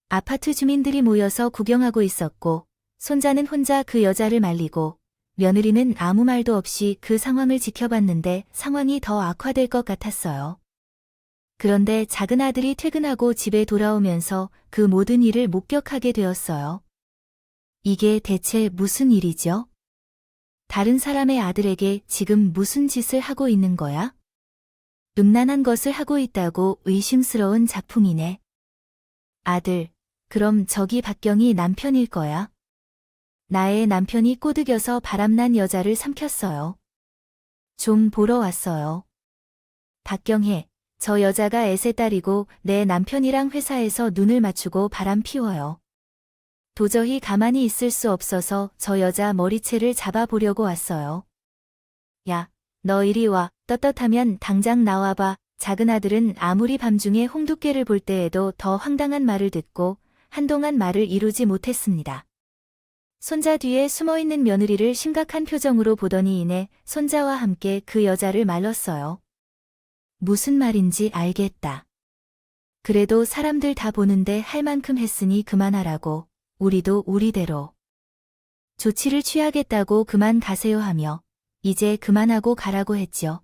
아파트 주민들이 모여서 구경하고 있었고 손자는 혼자 그 여자를 말리고 며느리는 아무 말도 없이 그 상황을 지켜봤는데 상황이 더 악화될 것 같았어요. 그런데 작은 아들이 퇴근하고 집에 돌아오면서 그 모든 일을 목격하게 되었어요. 이게 대체 무슨 일이죠? 다른 사람의 아들에게 지금 무슨 짓을 하고 있는 거야? 음란한 것을 하고 있다고 의심스러운 작품이네. 아들, 그럼 저기 박경이 남편일 거야? 나의 남편이 꼬드겨서 바람난 여자를 삼켰어요. 좀 보러 왔어요. 박경혜, 저 여자가 애새딸이고 내 남편이랑 회사에서 눈을 맞추고 바람 피워요. 도저히 가만히 있을 수 없어서 저 여자 머리채를 잡아보려고 왔어요. 야, 너 이리 와. 떳떳하면 당장 나와봐. 작은 아들은 아무리 밤중에 홍두깨를 볼 때에도 더 황당한 말을 듣고 한동안 말을 이루지 못했습니다. 손자 뒤에 숨어있는 며느리를 심각한 표정으로 보더니 이내 손자와 함께 그 여자를 말렸어요. 무슨 말인지 알겠다. 그래도 사람들 다 보는데 할 만큼 했으니 그만하라고. 우리도 우리대로 조치를 취하겠다고 그만 가세요 하며 이제 그만하고 가라고 했죠.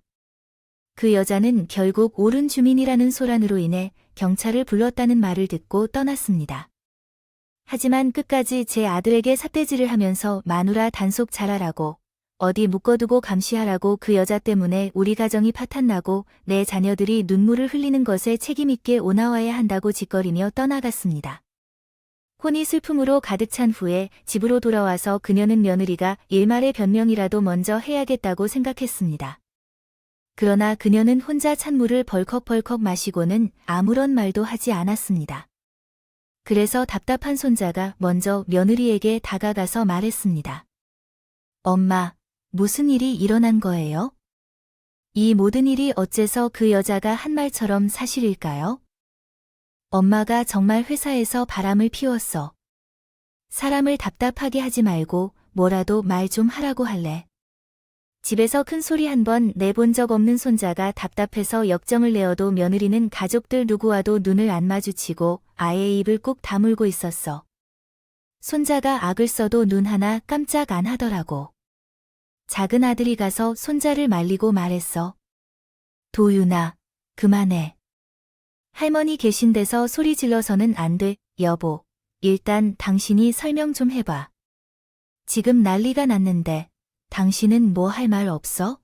그 여자는 결국 옳은 주민이라는 소란으로 인해 경찰을 불렀다는 말을 듣고 떠났습니다. 하지만 끝까지 제 아들에게 삿대질을 하면서 마누라 단속 잘하라고 어디 묶어두고 감시하라고 그 여자 때문에 우리 가정이 파탄나고 내 자녀들이 눈물을 흘리는 것에 책임있게 오나와야 한다고 짓거리며 떠나갔습니다. 혼이 슬픔으로 가득 찬 후에 집으로 돌아와서 그녀는 며느리가 일말의 변명이라도 먼저 해야겠다고 생각했습니다. 그러나 그녀는 혼자 찬물을 벌컥벌컥 마시고는 아무런 말도 하지 않았습니다. 그래서 답답한 손자가 먼저 며느리에게 다가가서 말했습니다. 엄마, 무슨 일이 일어난 거예요? 이 모든 일이 어째서 그 여자가 한 말처럼 사실일까요? 엄마가 정말 회사에서 바람을 피웠어. 사람을 답답하게 하지 말고 뭐라도 말 좀 하라고 할래. 집에서 큰 소리 한 번 내본 적 없는 손자가 답답해서 역정을 내어도 며느리는 가족들 누구와도 눈을 안 마주치고 아예 입을 꾹 다물고 있었어. 손자가 악을 써도 눈 하나 깜짝 안 하더라고. 작은 아들이 가서 손자를 말리고 말했어. 도윤아, 그만해. 할머니 계신 데서 소리 질러서는 안 돼, 여보. 일단 당신이 설명 좀 해봐. 지금 난리가 났는데 당신은 뭐 할 말 없어?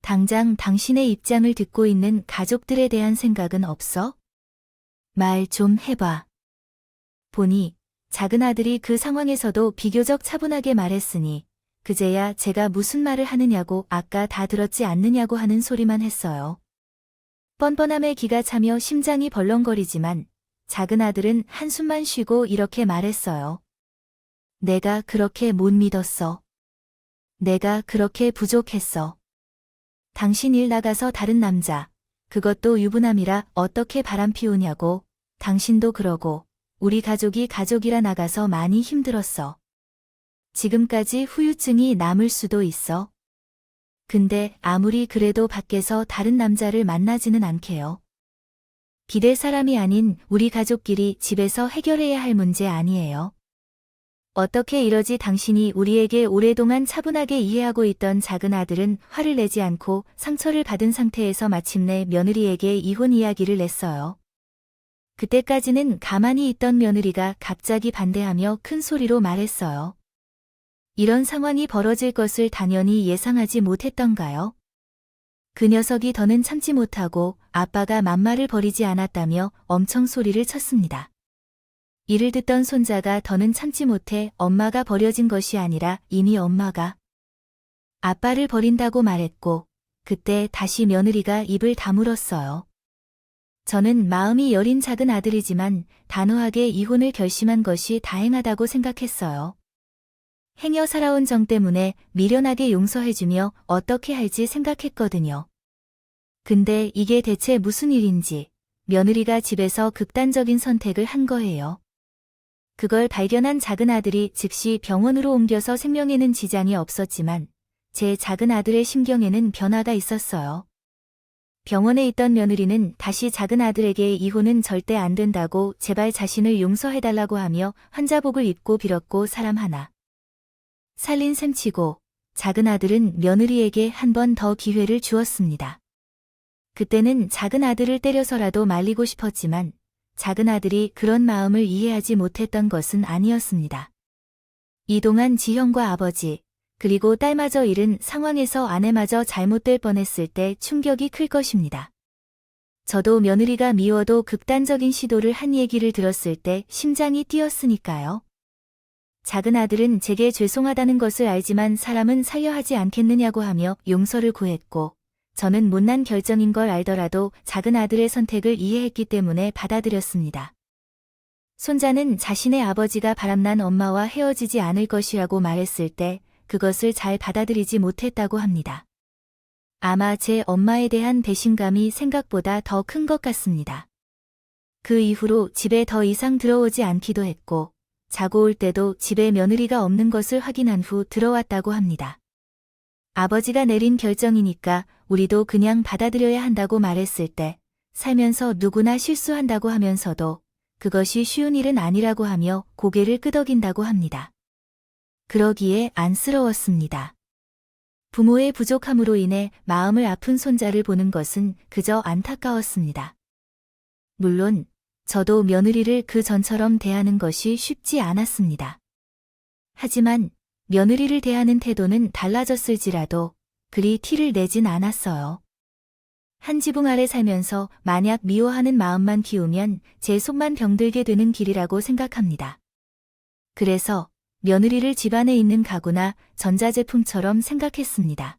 당장 당신의 입장을 듣고 있는 가족들에 대한 생각은 없어? 말 좀 해봐. 보니 작은 아들이 그 상황에서도 비교적 차분하게 말했으니 그제야 제가 무슨 말을 하느냐고 아까 다 들었지 않느냐고 하는 소리만 했어요. 뻔뻔함에 기가 차며 심장이 벌렁거리지만 작은 아들은 한숨만 쉬고 이렇게 말했어요. 내가 그렇게 못 믿었어. 내가 그렇게 부족했어. 당신 일 나가서 다른 남자, 그것도 유부남이라 어떻게 바람 피우냐고. 당신도 그러고 우리 가족이 가족이라 나가서 많이 힘들었어. 지금까지 후유증이 남을 수도 있어. 근데 아무리 그래도 밖에서 다른 남자를 만나지는 않게요. 기댈 사람이 아닌 우리 가족끼리 집에서 해결해야 할 문제 아니에요. 어떻게 이러지? 당신이 우리에게 오랫동안 차분하게 이해하고 있던 작은 아들은 화를 내지 않고 상처를 받은 상태에서 마침내 며느리에게 이혼 이야기를 냈어요. 그때까지는 가만히 있던 며느리가 갑자기 반대하며 큰 소리로 말했어요. 이런 상황이 벌어질 것을 당연히 예상하지 못했던가요? 그 녀석이 더는 참지 못하고 아빠가 맘말을 버리지 않았다며 엄청 소리를 쳤습니다. 이를 듣던 손자가 더는 참지 못해 엄마가 버려진 것이 아니라 이미 엄마가 아빠를 버린다고 말했고, 그때 다시 며느리가 입을 다물었어요. 저는 마음이 여린 작은 아들이지만 단호하게 이혼을 결심한 것이 다행하다고 생각했어요. 행여 살아온 정 때문에 미련하게 용서해주며 어떻게 할지 생각했거든요. 근데 이게 대체 무슨 일인지 며느리가 집에서 극단적인 선택을 한 거예요. 그걸 발견한 작은 아들이 즉시 병원으로 옮겨서 생명에는 지장이 없었지만 제 작은 아들의 심경에는 변화가 있었어요. 병원에 있던 며느리는 다시 작은 아들에게 이혼은 절대 안 된다고 제발 자신을 용서해달라고 하며 환자복을 입고 빌었고 사람 하나 살린 셈치고 작은 아들은 며느리에게 한 번 더 기회를 주었습니다. 그때는 작은 아들을 때려서라도 말리고 싶었지만 작은 아들이 그런 마음을 이해하지 못했던 것은 아니었습니다. 이동한 지형과 아버지, 그리고 딸마저 잃은 상황에서 아내마저 잘못될 뻔했을 때 충격이 클 것입니다. 저도 며느리가 미워도 극단적인 시도를 한 얘기를 들었을 때 심장이 뛰었으니까요. 작은 아들은 제게 죄송하다는 것을 알지만 사람은 살려 하지 않겠느냐고 하며 용서를 구했고, 저는 못난 결정인 걸 알더라도 작은 아들의 선택을 이해했기 때문에 받아들였습니다. 손자는 자신의 아버지가 바람난 엄마와 헤어지지 않을 것이라고 말했을 때 그것을 잘 받아들이지 못했다고 합니다. 아마 제 엄마에 대한 배신감이 생각보다 더 큰 것 같습니다. 그 이후로 집에 더 이상 들어오지 않기도 했고, 자고 올 때도 집에 며느리가 없는 것을 확인한 후 들어왔다고 합니다. 아버지가 내린 결정이니까 우리도 그냥 받아들여야 한다고 말했을 때 살면서 누구나 실수한다고 하면서도 그것이 쉬운 일은 아니라고 하며 고개를 끄덕인다고 합니다. 그러기에 안쓰러웠습니다. 부모의 부족함으로 인해 마음을 아픈 손자를 보는 것은 그저 안타까웠습니다. 물론 저도 며느리를 그 전처럼 대하는 것이 쉽지 않았습니다. 하지만 며느리를 대하는 태도는 달라졌을지라도 그리 티를 내진 않았어요. 한 지붕 아래 살면서 만약 미워하는 마음만 키우면 제 속만 병들게 되는 길이라고 생각합니다. 그래서 며느리를 집안에 있는 가구나 전자제품처럼 생각했습니다.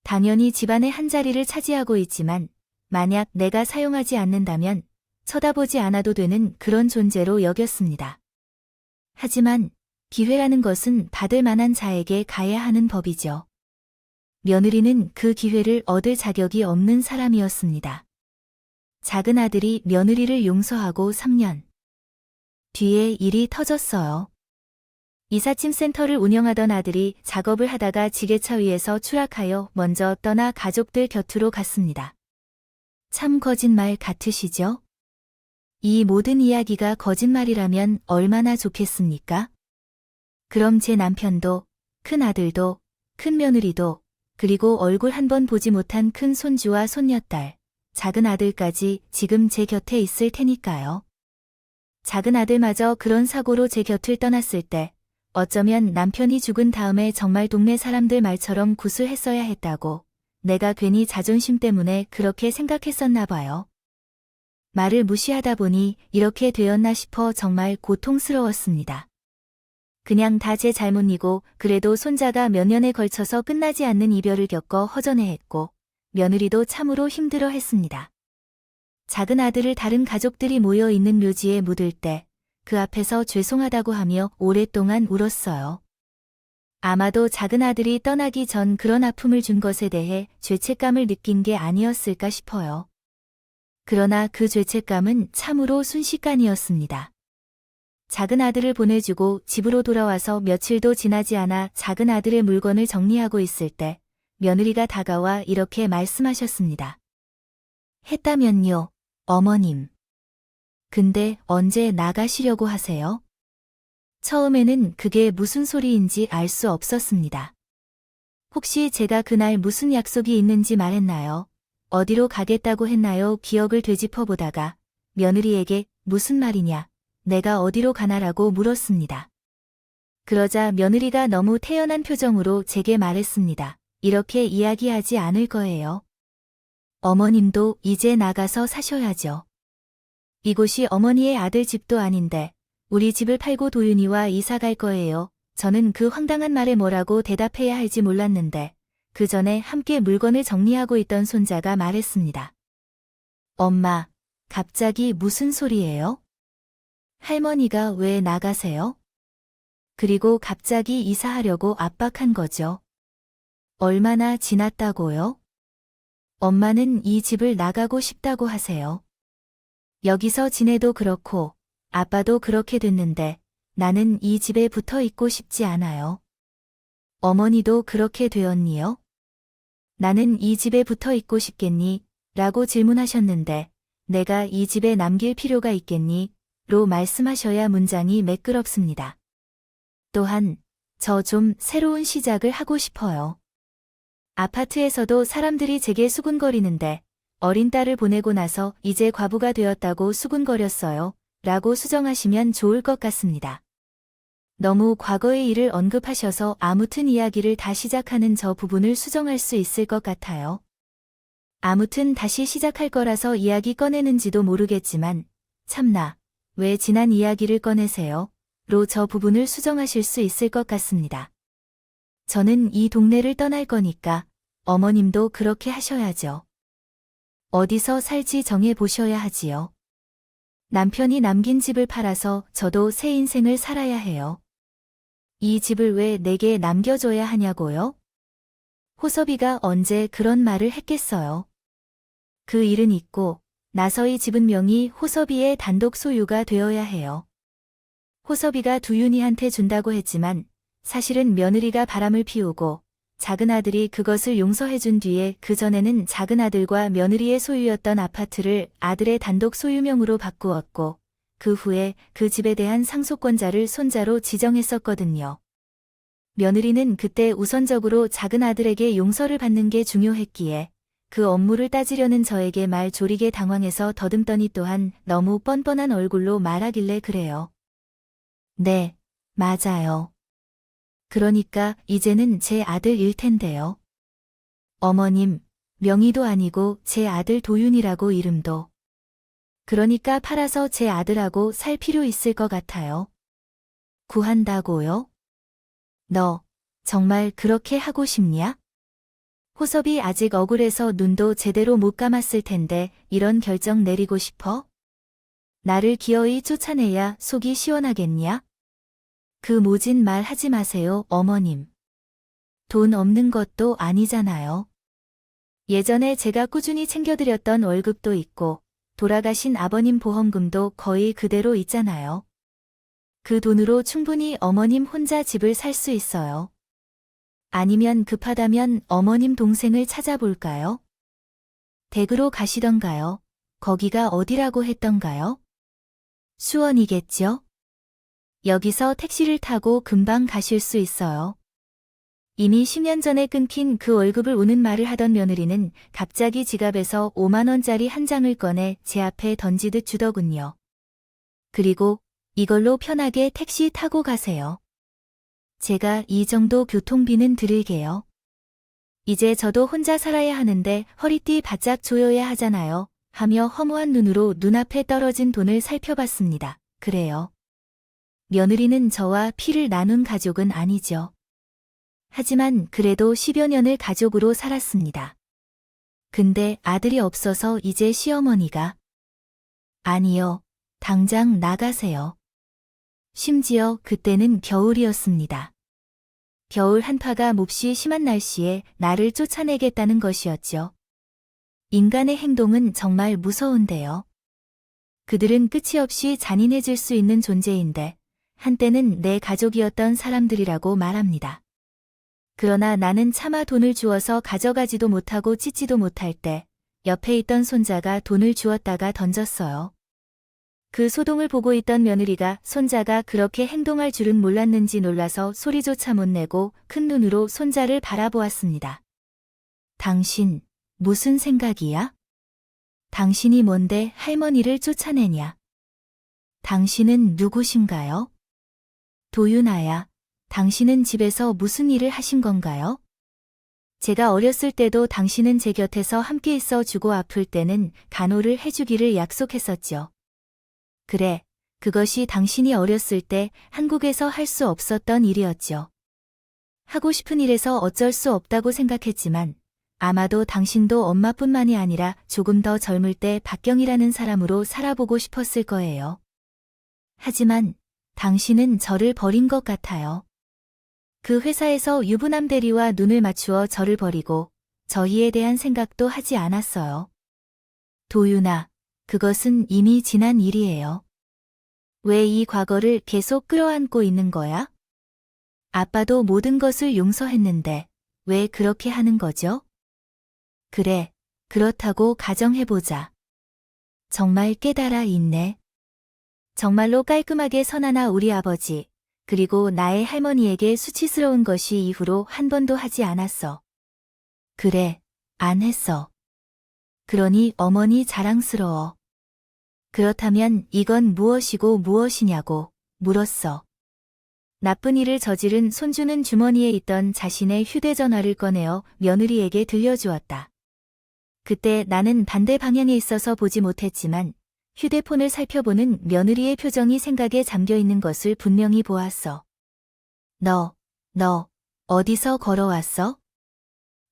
당연히 집안의 한 자리를 차지하고 있지만 만약 내가 사용하지 않는다면 쳐다보지 않아도 되는 그런 존재로 여겼습니다. 하지만 기회라는 것은 받을 만한 자에게 가야 하는 법이죠. 며느리는 그 기회를 얻을 자격이 없는 사람이었습니다. 작은 아들이 며느리를 용서하고 3년 뒤에 일이 터졌어요. 이삿짐 센터를 운영하던 아들이 작업을 하다가 지게차 위에서 추락하여 먼저 떠나 가족들 곁으로 갔습니다. 참 거짓말 같으시죠? 이 모든 이야기가 거짓말이라면 얼마나 좋겠습니까? 그럼 제 남편도, 큰 아들도, 큰 며느리도, 그리고 얼굴 한 번 보지 못한 큰 손주와 손녀딸, 작은 아들까지 지금 제 곁에 있을 테니까요. 작은 아들마저 그런 사고로 제 곁을 떠났을 때 어쩌면 남편이 죽은 다음에 정말 동네 사람들 말처럼 구슬했어야 했다고 내가 괜히 자존심 때문에 그렇게 생각했었나 봐요. 말을 무시하다 보니 이렇게 되었나 싶어 정말 고통스러웠습니다. 그냥 다 제 잘못이고 그래도 손자가 몇 년에 걸쳐서 끝나지 않는 이별을 겪어 허전해했고 며느리도 참으로 힘들어했습니다. 작은 아들을 다른 가족들이 모여 있는 묘지에 묻을 때 그 앞에서 죄송하다고 하며 오랫동안 울었어요. 아마도 작은 아들이 떠나기 전 그런 아픔을 준 것에 대해 죄책감을 느낀 게 아니었을까 싶어요. 그러나 그 죄책감은 참으로 순식간이었습니다. 작은 아들을 보내주고 집으로 돌아와서 며칠도 지나지 않아 작은 아들의 물건을 정리하고 있을 때 며느리가 다가와 이렇게 말씀하셨습니다. 했다면요. 어머님. 근데 언제 나가시려고 하세요? 처음에는 그게 무슨 소리인지 알 수 없었습니다. 혹시 제가 그날 무슨 약속이 있는지 말했나요? 어디로 가겠다고 했나요? 기억을 되짚어 보다가 며느리에게 무슨 말이냐, 내가 어디로 가나라고 물었습니다. 그러자 며느리가 너무 태연한 표정으로 제게 말했습니다. 이렇게 이야기하지 않을 거예요. 어머님도 이제 나가서 사셔야죠. 이곳이 어머니의 아들 집도 아닌데 우리 집을 팔고 도윤이와 이사 갈 거예요. 저는 그 황당한 말에 뭐라고 대답해야 할지 몰랐는데 그 전에 함께 물건을 정리하고 있던 손자가 말했습니다. 엄마, 갑자기 무슨 소리예요? 할머니가 왜 나가세요? 그리고 갑자기 이사하려고 압박한 거죠. 얼마나 지났다고요? 엄마는 이 집을 나가고 싶다고 하세요. 여기서 지내도 그렇고 아빠도 그렇게 됐는데 나는 이 집에 붙어 있고 싶지 않아요. 어머니도 그렇게 되었니요? 나는 이 집에 붙어 있고 싶겠니? 라고 질문하셨는데 내가 이 집에 남길 필요가 있겠니? 로 말씀하셔야 문장이 매끄럽습니다. 또한 저 좀 새로운 시작을 하고 싶어요. 아파트에서도 사람들이 제게 수군거리는데 어린 딸을 보내고 나서 이제 과부가 되었다고 수군거렸어요. 라고 수정하시면 좋을 것 같습니다. 너무 과거의 일을 언급하셔서 아무튼 이야기를 다 시작하는 저 부분을 수정할 수 있을 것 같아요. 아무튼 다시 시작할 거라서 이야기 꺼내는지도 모르겠지만 참나, 왜 지난 이야기를 꺼내세요? 로 저 부분을 수정하실 수 있을 것 같습니다. 저는 이 동네를 떠날 거니까 어머님도 그렇게 하셔야죠. 어디서 살지 정해 보셔야 하지요. 남편이 남긴 집을 팔아서 저도 새 인생을 살아야 해요. 이 집을 왜 내게 남겨줘야 하냐고요? 호섭이가 언제 그런 말을 했겠어요. 그 일은 있고 나서 이 집은 명의 호섭이의 단독 소유가 되어야 해요. 호섭이가 두윤이한테 준다고 했지만 사실은 며느리가 바람을 피우고 작은 아들이 그것을 용서해준 뒤에 그 전에는 작은 아들과 며느리의 소유였던 아파트를 아들의 단독 소유명으로 바꾸었고 그 후에 그 집에 대한 상속권자를 손자로 지정했었거든요. 며느리는 그때 우선적으로 작은 아들에게 용서를 받는 게 중요했기에 그 업무를 따지려는 저에게 말 조리게 당황해서 더듬더니 또한 너무 뻔뻔한 얼굴로 말하길래 그래요. 네, 맞아요. 그러니까 이제는 제 아들일 텐데요. 어머님, 명의도 아니고 제 아들 도윤이라고 이름도. 그러니까 팔아서 제 아들하고 살 필요 있을 것 같아요. 구한다고요? 너, 정말 그렇게 하고 싶냐? 호섭이 아직 억울해서 눈도 제대로 못 감았을 텐데 이런 결정 내리고 싶어? 나를 기어이 쫓아내야 속이 시원하겠냐? 그 모진 말 하지 마세요, 어머님. 돈 없는 것도 아니잖아요. 예전에 제가 꾸준히 챙겨드렸던 월급도 있고 돌아가신 아버님 보험금도 거의 그대로 있잖아요. 그 돈으로 충분히 어머님 혼자 집을 살 수 있어요. 아니면 급하다면 어머님 동생을 찾아볼까요? 댁으로 가시던가요? 거기가 어디라고 했던가요? 수원이겠죠? 여기서 택시를 타고 금방 가실 수 있어요. 이미 10년 전에 끊긴 그 월급을 우는 말을 하던 며느리는 갑자기 지갑에서 5만 원짜리 한 장을 꺼내 제 앞에 던지듯 주더군요. 그리고 이걸로 편하게 택시 타고 가세요. 제가 이 정도 교통비는 드릴게요. 이제 저도 혼자 살아야 하는데 허리띠 바짝 조여야 하잖아요. 하며 허무한 눈으로 눈앞에 떨어진 돈을 살펴봤습니다. 그래요. 며느리는 저와 피를 나눈 가족은 아니죠. 하지만 그래도 10여 년을 가족으로 살았습니다. 근데 아들이 없어서 이제 시어머니가 아니요, 당장 나가세요. 심지어 그때는 겨울이었습니다. 겨울 한파가 몹시 심한 날씨에 나를 쫓아내겠다는 것이었죠. 인간의 행동은 정말 무서운데요. 그들은 끝이 없이 잔인해질 수 있는 존재인데 한때는 내 가족이었던 사람들이라고 말합니다. 그러나 나는 차마 돈을 주어서 가져가지도 못하고 찢지도 못할 때 옆에 있던 손자가 돈을 주었다가 던졌어요. 그 소동을 보고 있던 며느리가 손자가 그렇게 행동할 줄은 몰랐는지 놀라서 소리조차 못 내고 큰 눈으로 손자를 바라보았습니다. 당신, 무슨 생각이야? 당신이 뭔데 할머니를 쫓아내냐? 당신은 누구신가요? 도윤아야, 당신은 집에서 무슨 일을 하신 건가요? 제가 어렸을 때도 당신은 제 곁에서 함께 있어 주고 아플 때는 간호를 해주기를 약속했었죠. 그래, 그것이 당신이 어렸을 때 한국에서 할 수 없었던 일이었죠. 하고 싶은 일에서 어쩔 수 없다고 생각했지만 아마도 당신도 엄마뿐만이 아니라 조금 더 젊을 때 박경이라는 사람으로 살아보고 싶었을 거예요. 하지만 당신은 저를 버린 것 같아요. 그 회사에서 유부남 대리와 눈을 맞추어 저를 버리고 저희에 대한 생각도 하지 않았어요. 도윤아, 그것은 이미 지난 일이에요. 왜 이 과거를 계속 끌어안고 있는 거야? 아빠도 모든 것을 용서했는데 왜 그렇게 하는 거죠? 그래, 그렇다고 가정해보자. 정말 깨달아 있네. 정말로 깔끔하게 선하나 우리 아버지, 그리고 나의 할머니에게 수치스러운 것이 이후로 한 번도 하지 않았어. 그래, 안 했어. 그러니 어머니 자랑스러워. 그렇다면 이건 무엇이고 무엇이냐고 물었어. 나쁜 일을 저지른 손주는 주머니에 있던 자신의 휴대전화를 꺼내어 며느리에게 들려주었다. 그때 나는 반대 방향에 있어서 보지 못했지만 휴대폰을 살펴보는 며느리의 표정이 생각에 잠겨 있는 것을 분명히 보았어. 너 어디서 걸어왔어?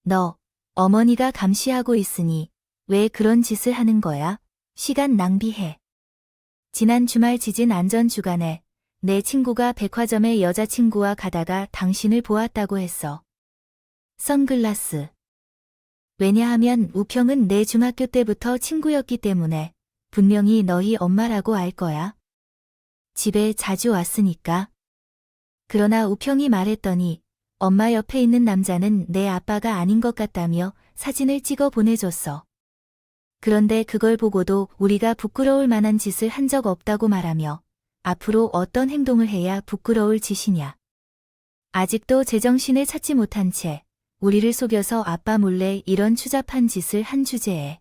너, 어머니가 감시하고 있으니 왜 그런 짓을 하는 거야? 시간 낭비해. 지난 주말 지진 안전 주간에 내 친구가 백화점에 여자친구와 가다가 당신을 보았다고 했어. 선글라스. 왜냐하면 우평은 내 중학교 때부터 친구였기 때문에 분명히 너희 엄마라고 알 거야. 집에 자주 왔으니까. 그러나 우평이 말했더니 엄마 옆에 있는 남자는 내 아빠가 아닌 것 같다며 사진을 찍어 보내줬어. 그런데 그걸 보고도 우리가 부끄러울 만한 짓을 한 적 없다고 말하며 앞으로 어떤 행동을 해야 부끄러울 짓이냐. 아직도 제정신을 찾지 못한 채 우리를 속여서 아빠 몰래 이런 추잡한 짓을 한 주제에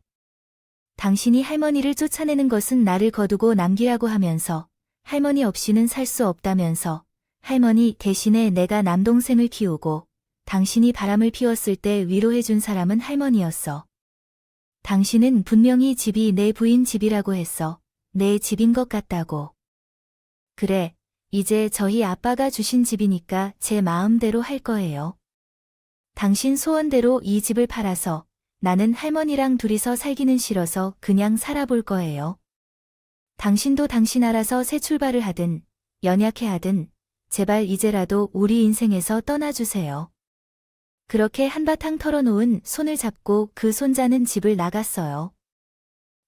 당신이 할머니를 쫓아내는 것은 나를 거두고 남기라고 하면서 할머니 없이는 살 수 없다면서 할머니 대신에 내가 남동생을 키우고 당신이 바람을 피웠을 때 위로해준 사람은 할머니였어. 당신은 분명히 집이 내 부인 집이라고 했어. 내 집인 것 같다고. 그래, 이제 저희 아빠가 주신 집이니까 제 마음대로 할 거예요. 당신 소원대로 이 집을 팔아서 나는 할머니랑 둘이서 살기는 싫어서 그냥 살아볼 거예요. 당신도 당신 알아서 새 출발을 하든 연약해 하든 제발 이제라도 우리 인생에서 떠나주세요. 그렇게 한바탕 털어놓은 손을 잡고 그 손자는 집을 나갔어요.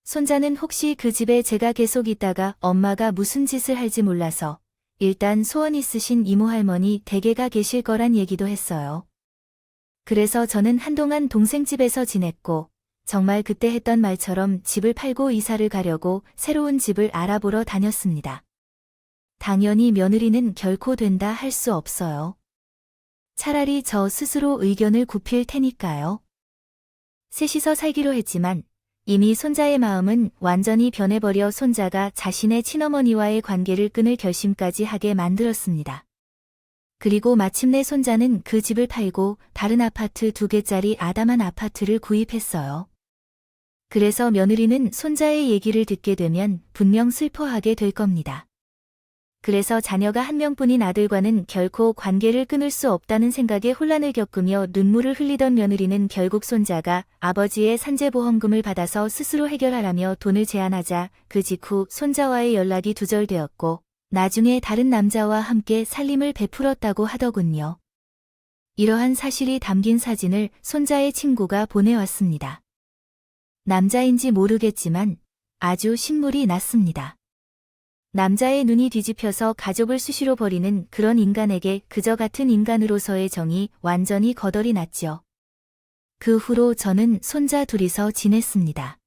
손자는 혹시 그 집에 제가 계속 있다가 엄마가 무슨 짓을 할지 몰라서 일단 소원 있으신 이모 할머니 댁에가 계실 거란 얘기도 했어요. 그래서 저는 한동안 동생 집에서 지냈고 정말 그때 했던 말처럼 집을 팔고 이사를 가려고 새로운 집을 알아보러 다녔습니다. 당연히 며느리는 결코 된다 할 수 없어요. 차라리 저 스스로 의견을 굽힐 테니까요. 셋이서 살기로 했지만 이미 손자의 마음은 완전히 변해버려 손자가 자신의 친어머니와의 관계를 끊을 결심까지 하게 만들었습니다. 그리고 마침내 손자는 그 집을 팔고 다른 아파트 2개짜리 아담한 아파트를 구입했어요. 그래서 며느리는 손자의 얘기를 듣게 되면 분명 슬퍼하게 될 겁니다. 그래서 자녀가 한 명뿐인 아들과는 결코 관계를 끊을 수 없다는 생각에 혼란을 겪으며 눈물을 흘리던 며느리는 결국 손자가 아버지의 산재보험금을 받아서 스스로 해결하라며 돈을 제안하자 그 직후 손자와의 연락이 두절되었고 나중에 다른 남자와 함께 살림을 베풀었다고 하더군요. 이러한 사실이 담긴 사진을 손자의 친구가 보내왔습니다. 남자인지 모르겠지만 아주 신물이 났습니다. 남자의 눈이 뒤집혀서 가족을 수시로 버리는 그런 인간에게 그저 같은 인간으로서의 정이 완전히 거덜이 났죠. 그 후로 저는 손자 둘이서 지냈습니다.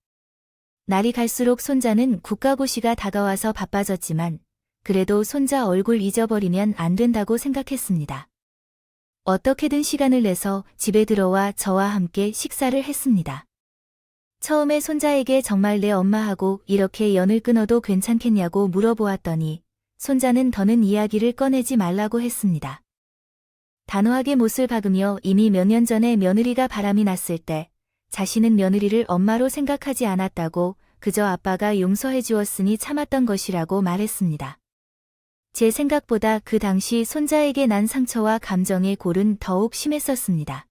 날이 갈수록 손자는 국가고시가 다가와서 바빠졌지만 그래도 손자 얼굴 잊어버리면 안 된다고 생각했습니다. 어떻게든 시간을 내서 집에 들어와 저와 함께 식사를 했습니다. 처음에 손자에게 정말 내 엄마하고 이렇게 연을 끊어도 괜찮겠냐고 물어보았더니 손자는 더는 이야기를 꺼내지 말라고 했습니다. 단호하게 못을 박으며 이미 몇 년 전에 며느리가 바람이 났을 때 자신은 며느리를 엄마로 생각하지 않았다고 그저 아빠가 용서해 주었으니 참았던 것이라고 말했습니다. 제 생각보다 그 당시 손자에게 난 상처와 감정의 골은 더욱 심했었습니다.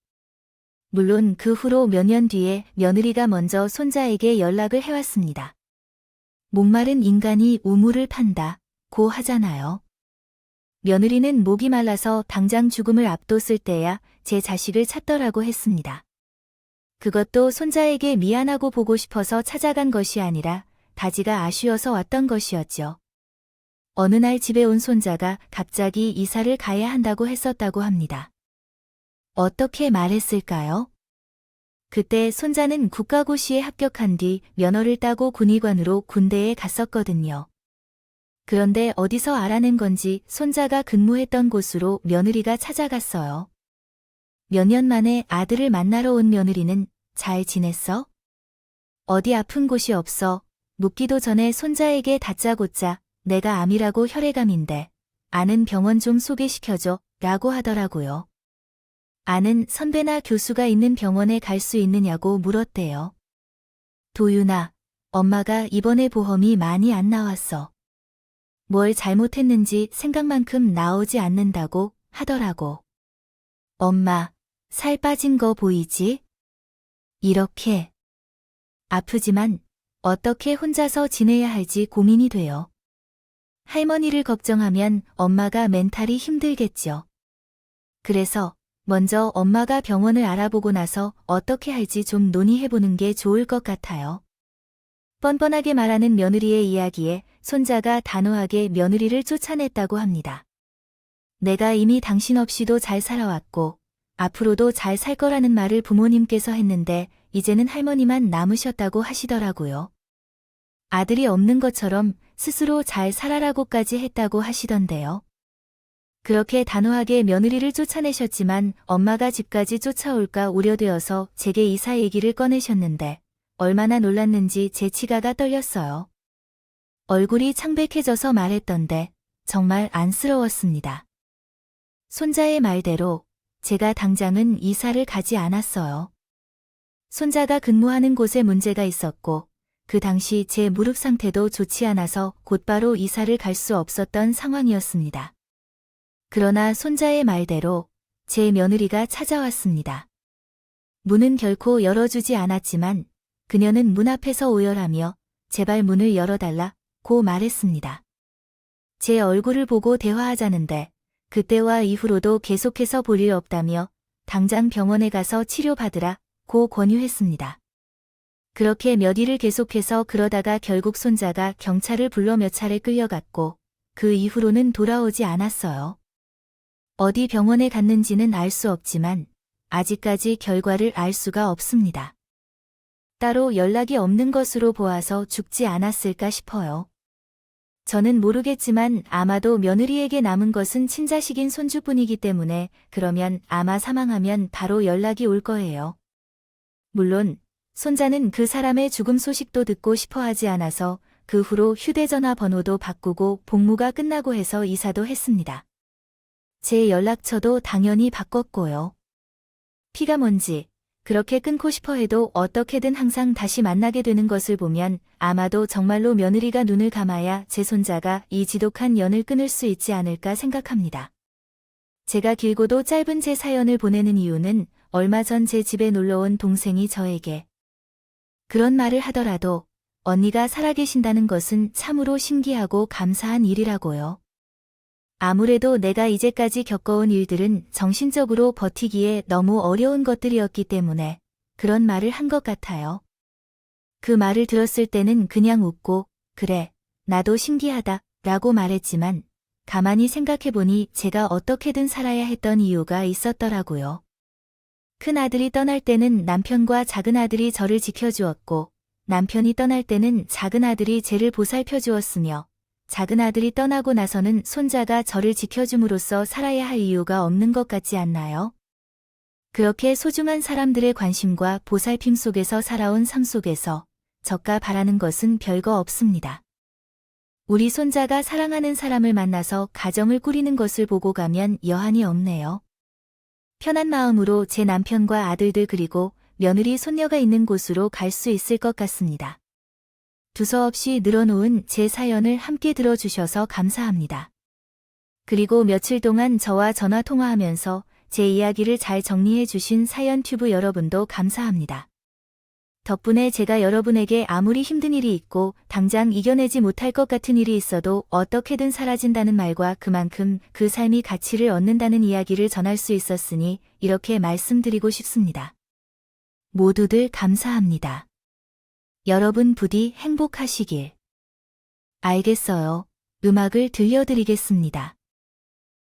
물론 그 후로 몇 년 뒤에 며느리가 먼저 손자에게 연락을 해왔습니다. 목마른 인간이 우물을 판다고 하잖아요. 며느리는 목이 말라서 당장 죽음을 앞뒀을 때야 제 자식을 찾더라고 했습니다. 그것도 손자에게 미안하고 보고 싶어서 찾아간 것이 아니라 다지가 아쉬워서 왔던 것이었죠. 어느 날 집에 온 손자가 갑자기 이사를 가야 한다고 했었다고 합니다. 어떻게 말했을까요? 그때 손자는 국가고시에 합격한 뒤 면허를 따고 군의관으로 군대에 갔었거든요. 그런데 어디서 알아낸 건지 손자가 근무했던 곳으로 며느리가 찾아갔어요. 몇 년 만에 아들을 만나러 온 며느리는 잘 지냈어? 어디 아픈 곳이 없어? 묻기도 전에 손자에게 다짜고짜 내가 암이라고 혈액암인데 아는 병원 좀 소개시켜줘 라고 하더라고요. 아는 선배나 교수가 있는 병원에 갈 수 있느냐고 물었대요. 도윤아, 엄마가 이번에 보험이 많이 안 나왔어. 뭘 잘못했는지 생각만큼 나오지 않는다고 하더라고. 엄마, 살 빠진 거 보이지? 이렇게. 아프지만 어떻게 혼자서 지내야 할지 고민이 돼요. 할머니를 걱정하면 엄마가 멘탈이 힘들겠죠. 그래서 먼저 엄마가 병원을 알아보고 나서 어떻게 할지 좀 논의해보는 게 좋을 것 같아요. 뻔뻔하게 말하는 며느리의 이야기에 손자가 단호하게 며느리를 쫓아냈다고 합니다. 내가 이미 당신 없이도 잘 살아왔고 앞으로도 잘 살 거라는 말을 부모님께서 했는데 이제는 할머니만 남으셨다고 하시더라고요. 아들이 없는 것처럼 스스로 잘 살아라고까지 했다고 하시던데요. 그렇게 단호하게 며느리를 쫓아내셨지만 엄마가 집까지 쫓아올까 우려되어서 제게 이사 얘기를 꺼내셨는데 얼마나 놀랐는지 제 치가가 떨렸어요. 얼굴이 창백해져서 말했던데 정말 안쓰러웠습니다. 손자의 말대로 제가 당장은 이사를 가지 않았어요. 손자가 근무하는 곳에 문제가 있었고 그 당시 제 무릎 상태도 좋지 않아서 곧바로 이사를 갈 수 없었던 상황이었습니다. 그러나 손자의 말대로 제 며느리가 찾아왔습니다. 문은 결코 열어주지 않았지만 그녀는 문 앞에서 오열하며 제발 문을 열어달라고 말했습니다. 제 얼굴을 보고 대화하자는데 그때와 이후로도 계속해서 볼 일 없다며 당장 병원에 가서 치료받으라고 권유했습니다. 그렇게 몇 일을 계속해서 그러다가 결국 손자가 경찰을 불러 몇 차례 끌려갔고 그 이후로는 돌아오지 않았어요. 어디 병원에 갔는지는 알 수 없지만 아직까지 결과를 알 수가 없습니다. 따로 연락이 없는 것으로 보아서 죽지 않았을까 싶어요. 저는 모르겠지만 아마도 며느리에게 남은 것은 친자식인 손주뿐이기 때문에 그러면 아마 사망하면 바로 연락이 올 거예요. 물론 손자는 그 사람의 죽음 소식도 듣고 싶어 하지 않아서 그 후로 휴대전화 번호도 바꾸고 복무가 끝나고 해서 이사도 했습니다. 제 연락처도 당연히 바꿨고요. 피가 뭔지 그렇게 끊고 싶어 해도 어떻게든 항상 다시 만나게 되는 것을 보면 아마도 정말로 며느리가 눈을 감아야 제 손자가 이 지독한 연을 끊을 수 있지 않을까 생각합니다. 제가 길고도 짧은 제 사연을 보내는 이유는 얼마 전 제 집에 놀러온 동생이 저에게 그런 말을 하더라도 언니가 살아계신다는 것은 참으로 신기하고 감사한 일이라고요. 아무래도 내가 이제까지 겪어온 일들은 정신적으로 버티기에 너무 어려운 것들이었기 때문에 그런 말을 한 것 같아요. 그 말을 들었을 때는 그냥 웃고 그래, 나도 신기하다 라고 말했지만 가만히 생각해보니 제가 어떻게든 살아야 했던 이유가 있었더라고요. 큰 아들이 떠날 때는 남편과 작은 아들이 저를 지켜주었고, 남편이 떠날 때는 작은 아들이 쟤를 보살펴 주었으며, 작은 아들이 떠나고 나서는 손자가 저를 지켜줌으로써 살아야 할 이유가 없는 것 같지 않나요? 그렇게 소중한 사람들의 관심과 보살핌 속에서 살아온 삶 속에서 저가 바라는 것은 별거 없습니다. 우리 손자가 사랑하는 사람을 만나서 가정을 꾸리는 것을 보고 가면 여한이 없네요. 편한 마음으로 제 남편과 아들들 그리고 며느리 손녀가 있는 곳으로 갈 수 있을 것 같습니다. 두서없이 늘어놓은 제 사연을 함께 들어주셔서 감사합니다. 그리고 며칠 동안 저와 전화 통화하면서 제 이야기를 잘 정리해 주신 사연 튜브 여러분도 감사합니다. 덕분에 제가 여러분에게 아무리 힘든 일이 있고 당장 이겨내지 못할 것 같은 일이 있어도 어떻게든 사라진다는 말과 그만큼 그 삶이 가치를 얻는다는 이야기를 전할 수 있었으니 이렇게 말씀드리고 싶습니다. 모두들 감사합니다. 여러분 부디 행복하시길. 알겠어요. 음악을 들려드리겠습니다.